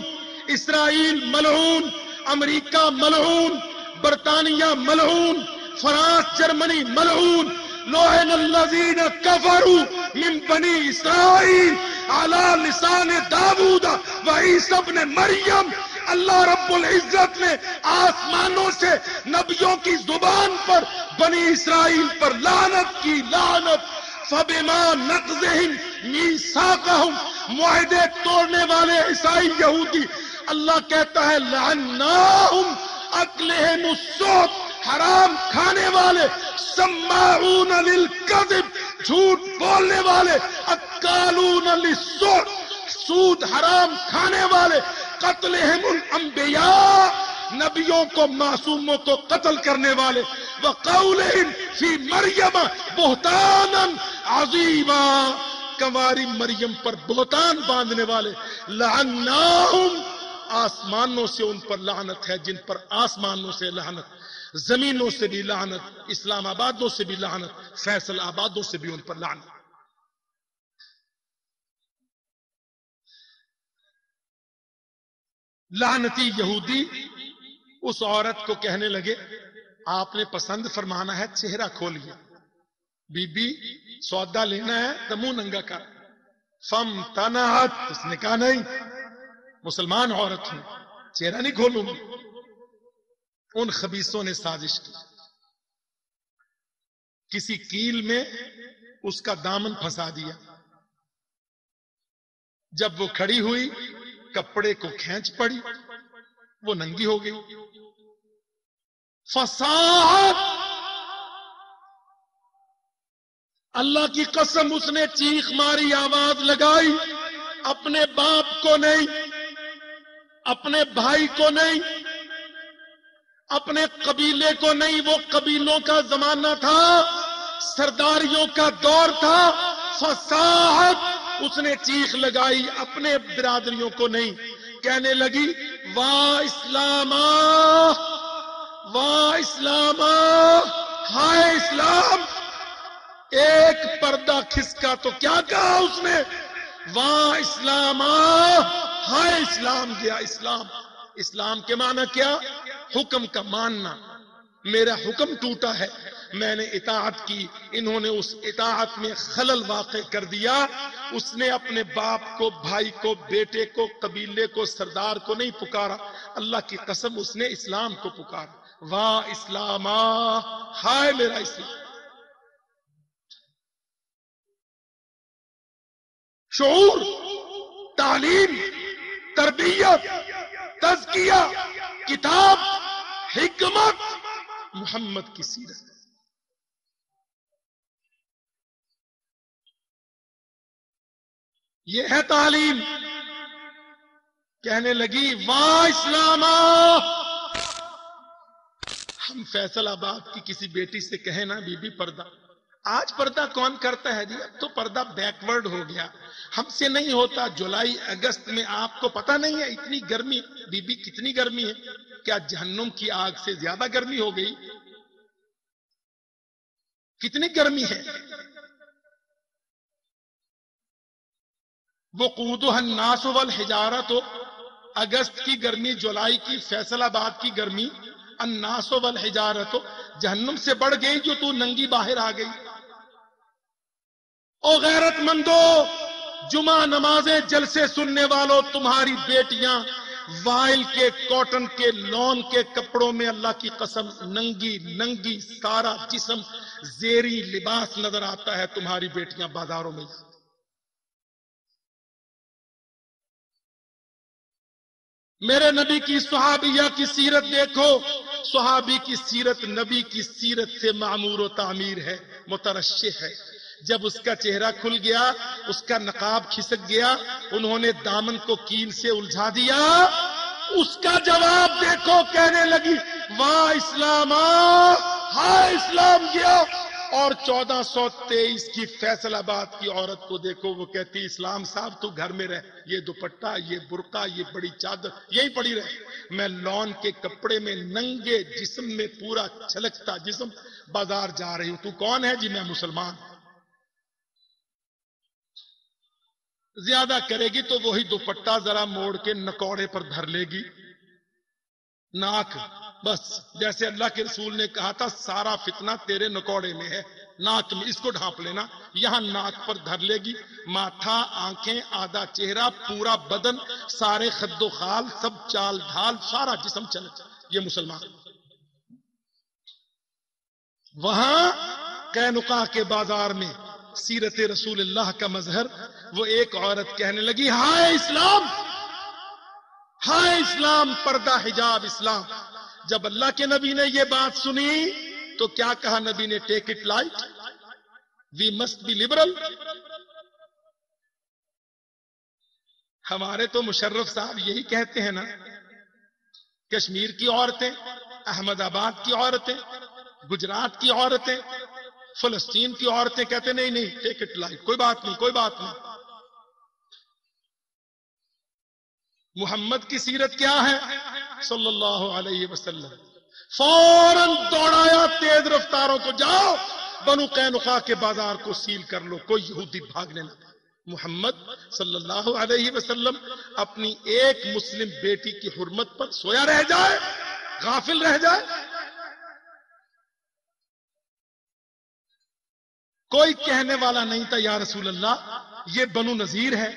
اسرائیل ملعون، امریکہ ملعون، برطانیہ ملعون، فرانس جرمنی ملعون. لعن الذین کفروا من بنی اسرائیل علی لسان داؤد و عیسی ابن مریم. اللہ رب العزت نے آسمانوں سے نبیوں کی زبان پر بنی اسرائیل پر لعنت کی، لعنت. فبما نقضہم میثاقہم، معاہدے توڑنے والے عیسائی یہودی. اللہ کہتا ہے لعناہم اکلہم السحت، حرام کھانے والے، سماعون للکذب، جھوٹ بولنے والے، اکالون للسحت، سود حرام کھانے والے، قتلہم الانبیاء، نبیوں کو معصوموں کو قتل کرنے والے، وقولہم فی مریم بہتانا عظیما، کنواری مریم پر بہتان باندھنے والے. لعناہم، آسمانوں سے ان پر لعنت ہے، جن پر آسمانوں سے لعنت، زمینوں سے بھی لعنت، اسلام آبادوں سے بھی لعنت، فیصل آبادوں سے بھی ان پر لعنت. لعنتی یہودی اس عورت کو کہنے لگے آپ نے پسند فرمانا ہے چہرہ کھولیے، بی بی سودا لینا ہے تو منہ ننگا کر. فم تنعت، اس نے کہا نہیں، مسلمان عورت ہوں، چہرہ نہیں کھولوں گی. ان خبیثوں نے سازش کی، کسی کیل میں اس کا دامن پھنسا دیا. جب وہ کھڑی ہوئی کپڑے کو کھینچ پڑی، وہ ننگی ہو گئی. فصاحت، اللہ کی قسم اس نے چیخ ماری، آواز لگائی. اپنے باپ کو نہیں، اپنے بھائی کو نہیں، اپنے قبیلے کو نہیں، وہ قبیلوں کا زمانہ تھا، سرداریوں کا دور تھا. فصاحت، اس نے چیخ لگائی، اپنے برادریوں کو نہیں. کہنے لگی واہ اسلاما، واہ اسلاما، ہائے اسلام. ایک پردہ کھسکا تو کیا کہا اس نے، واہ اسلاما، ہائے اسلام گیا. اسلام، اسلام کے معنی کیا؟ حکم کا ماننا. میرا حکم ٹوٹا ہے، میں نے اطاعت کی، انہوں نے اس اطاعت میں خلل واقع کر دیا. اس نے اپنے باپ کو، بھائی کو، بیٹے کو، قبیلے کو، سردار کو نہیں پکارا، اللہ کی قسم اس نے اسلام کو پکارا. واہ اسلاما، ہائے میرا اسلام. شعور، تعلیم، تربیت، تزکیہ، کتاب، حکمت، محمد کی سیرت. یہ ہے تعلیم. کہنے لگی واہ اسلاما. ہم فیصل آباد کی کسی بیٹی سے کہیں نا بی بی پردہ، آج پردہ کون کرتا ہے جی؟ اب تو پردہ بیکورڈ ہو گیا، ہم سے نہیں ہوتا۔ جولائی اگست میں آپ کو پتہ نہیں ہے اتنی گرمی، بی بی کتنی گرمی ہے؟ کیا جہنم کی آگ سے زیادہ گرمی ہو گئی؟ کتنی گرمی ہے؟ وقودها الناس والحجارۃ، اگست کی گرمی، جولائی کی فیصل آباد کی گرمی، الناس والحجارۃ جہنم سے بڑھ گئی جو تو ننگی باہر آ گئی۔ او غیرت مندو، جمعہ نمازیں جلسے سننے والوں، تمہاری بیٹیاں وائل کے کاٹن کے لون کے کپڑوں میں اللہ کی قسم ننگی ننگی، سارا جسم زیری لباس نظر آتا ہے، تمہاری بیٹیاں بازاروں میں۔ میرے نبی کی صحابیہ کی سیرت دیکھو، صحابی کی سیرت نبی کی سیرت سے معمور و تعمیر ہے، مترشح ہے۔ جب اس کا چہرہ کھل گیا، اس کا نقاب کھسک گیا، انہوں نے دامن کو کیل سے الجھا دیا، اس کا جواب دیکھو، کہنے لگی واہ اسلام آ، ہائے اسلام گیا۔ اور 1423 کی فیصل آباد کی عورت کو دیکھو، وہ کہتی اسلام صاحب تو گھر میں رہ، یہ دوپٹہ، یہ برقع، یہ بڑی چادر یہی پڑی رہے، میں لون کے کپڑے میں ننگے جسم میں پورا چھلکتا جسم بازار جا رہی ہوں۔ تو کون ہے جی؟ میں مسلمان۔ زیادہ کرے گی تو وہی دوپٹہ ذرا موڑ کے نکوڑے پر دھر لے گی، ناک، بس جیسے اللہ کے رسول نے کہا تھا سارا فتنہ تیرے نکوڑے میں ہے، ناک میں، اس کو ڈھانپ لینا، یہاں ناک پر دھر لے گی، ماتھا، آنکھیں، آدھا چہرہ، پورا بدن، سارے خد و خال، سب چال ڈھال، سارا جسم چلے، یہ مسلمان۔ وہاں قینقاع کے بازار میں سیرت رسول اللہ کا مظہر، وہ ایک عورت کہنے لگی ہائے اسلام، ہائے اسلام، پردہ حجاب اسلام۔ جب اللہ کے نبی نے یہ بات سنی تو کیا کہا نبی نے؟ Take it light, we must be liberal. ہمارے تو مشرف صاحب یہی کہتے ہیں نا، کشمیر کی عورتیں، احمد آباد کی عورتیں، گجرات کی عورتیں، فلسطین کی عورتیں کہتے نہیں نہیں ٹیک اٹ لائٹ، کوئی بات نہیں، کوئی بات نہیں۔ محمد کی سیرت کیا ہے صلی اللہ علیہ وسلم؟ فوراً دوڑایا تیز رفتاروں کو، جاؤ بنو قینقاع کے بازار کو سیل کر لو، کوئی یہودی بھاگنے نہ دے۔ محمد صلی اللہ علیہ وسلم اپنی ایک مسلم بیٹی کی حرمت پر سویا رہ جائے، غافل رہ جائے؟ کوئی کہنے والا نہیں تھا یا رسول اللہ یہ بنو نذیر ہے،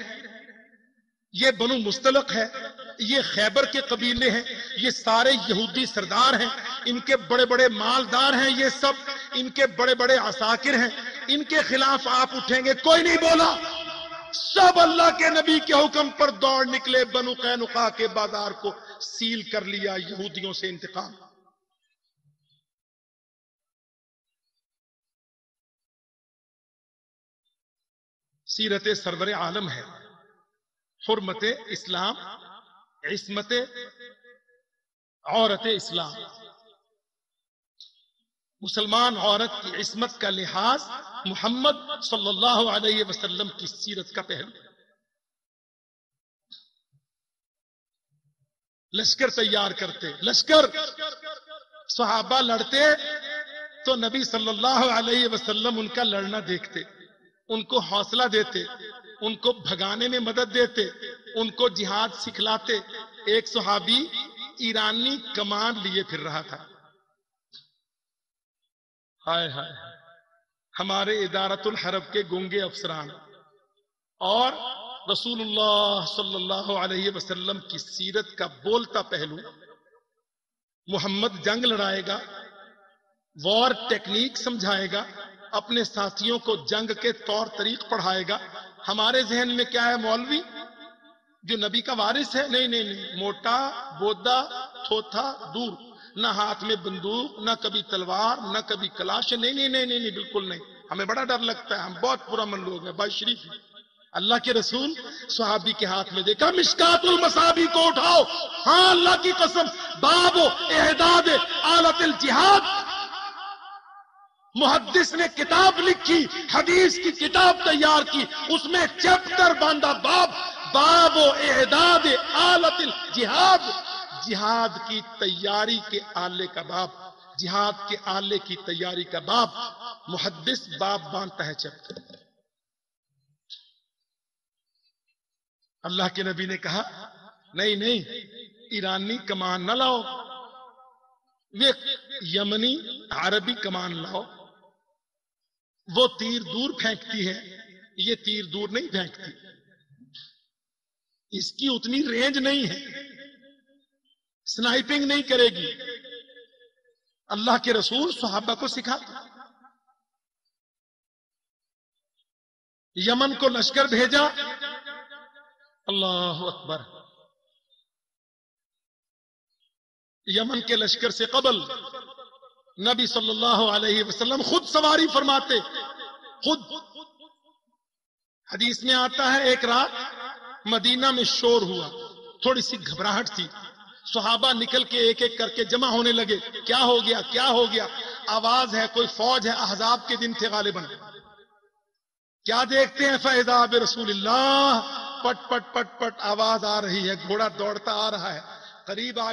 یہ بنو مستلق ہے، یہ خیبر کے قبیلے ہیں، یہ سارے یہودی سردار ہیں، ان کے بڑے بڑے مالدار ہیں، یہ سب ان کے بڑے بڑے عساکر ہیں، ان کے خلاف آپ اٹھیں گے؟ کوئی نہیں بولا، سب اللہ کے نبی کے حکم پر دوڑ نکلے، بنو قینقاع کے بازار کو سیل کر لیا، یہودیوں سے انتقام۔ سیرت سرور عالم ہے، حرمت اسلام، عصمت عورت اسلام، مسلمان عورت کی عصمت کا لحاظ محمد صلی اللہ علیہ وسلم کی سیرت کا پہلو۔ لشکر تیار کرتے، لشکر، صحابہ لڑتے تو نبی صلی اللہ علیہ وسلم ان کا لڑنا دیکھتے، ان کو حوصلہ دیتے، ان کو بھگانے میں مدد دیتے، ان کو جہاد سکھلاتے۔ ایک صحابی ایرانی کمان لیے پھر رہا تھا، ہائے ہائے، ہمارے ادارت الحرب کے گونگے افسران، اور رسول اللہ صلی اللہ علیہ وسلم کی سیرت کا بولتا پہلو، محمد جنگ لڑائے گا، وار ٹیکنیک سمجھائے گا، اپنے ساتھیوں کو جنگ کے طور طریق پڑھائے گا۔ ہمارے ذہن میں کیا ہے؟ مولوی جو نبی کا وارث ہے؟ نہیں نہیں نہیں، موٹا، بودا، تھوتھا، دور، نہ ہاتھ میں بندوق، نہ کبھی تلوار، نہ کبھی کلاش، نہیں نہیں نہیں نہیں، بالکل نہیں، ہمیں بڑا ڈر لگتا ہے، ہم بہت پرامن لوگ ہیں، بھائی شریف۔ اللہ کے رسول صحابی کے ہاتھ میں دیکھا، مشکات المصابیح کو اٹھاؤ، ہاں اللہ کی قسم، باب اعداد آلت الجہاد، محدث نے کتاب لکھی، حدیث کی کتاب تیار کی، اس میں چیپٹر باندھا، باب و اعداد آلت الجہاد، جہاد کی تیاری کے آلے کا باب، جہاد کے آلے کی تیاری کا باب، محدث باب باندھتا ہے چیپٹر۔ اللہ کے نبی نے کہا نہیں ایرانی کمان نہ لاؤ، یمنی عربی کمان لاؤ، وہ تیر دور پھینکتی ہے، یہ تیر دور نہیں پھینکتی، اس کی اتنی رینج نہیں ہے، سنائپنگ نہیں کرے گی۔ اللہ کے رسول صحابہ کو سکھاتے، یمن کو لشکر بھیجا، اللہ اکبر، یمن کے لشکر سے قبل نبی صلی اللہ علیہ وسلم خود سواری فرماتے، خود۔ حدیث میں آتا ہے ایک رات مدینہ میں شور ہوا، تھوڑی سی گھبراہٹ تھی، صحابہ نکل کے ایک ایک کر کے جمع ہونے لگے، کیا ہو گیا کیا ہو گیا؟ آواز ہے کوئی فوج ہے، احزاب کے دن تھے غالباً، کیا دیکھتے ہیں فیضا برسول اللہ، پٹ پٹ پٹ پٹ آواز آ رہی ہے، گھوڑا دوڑتا آ رہا ہے، قریب آ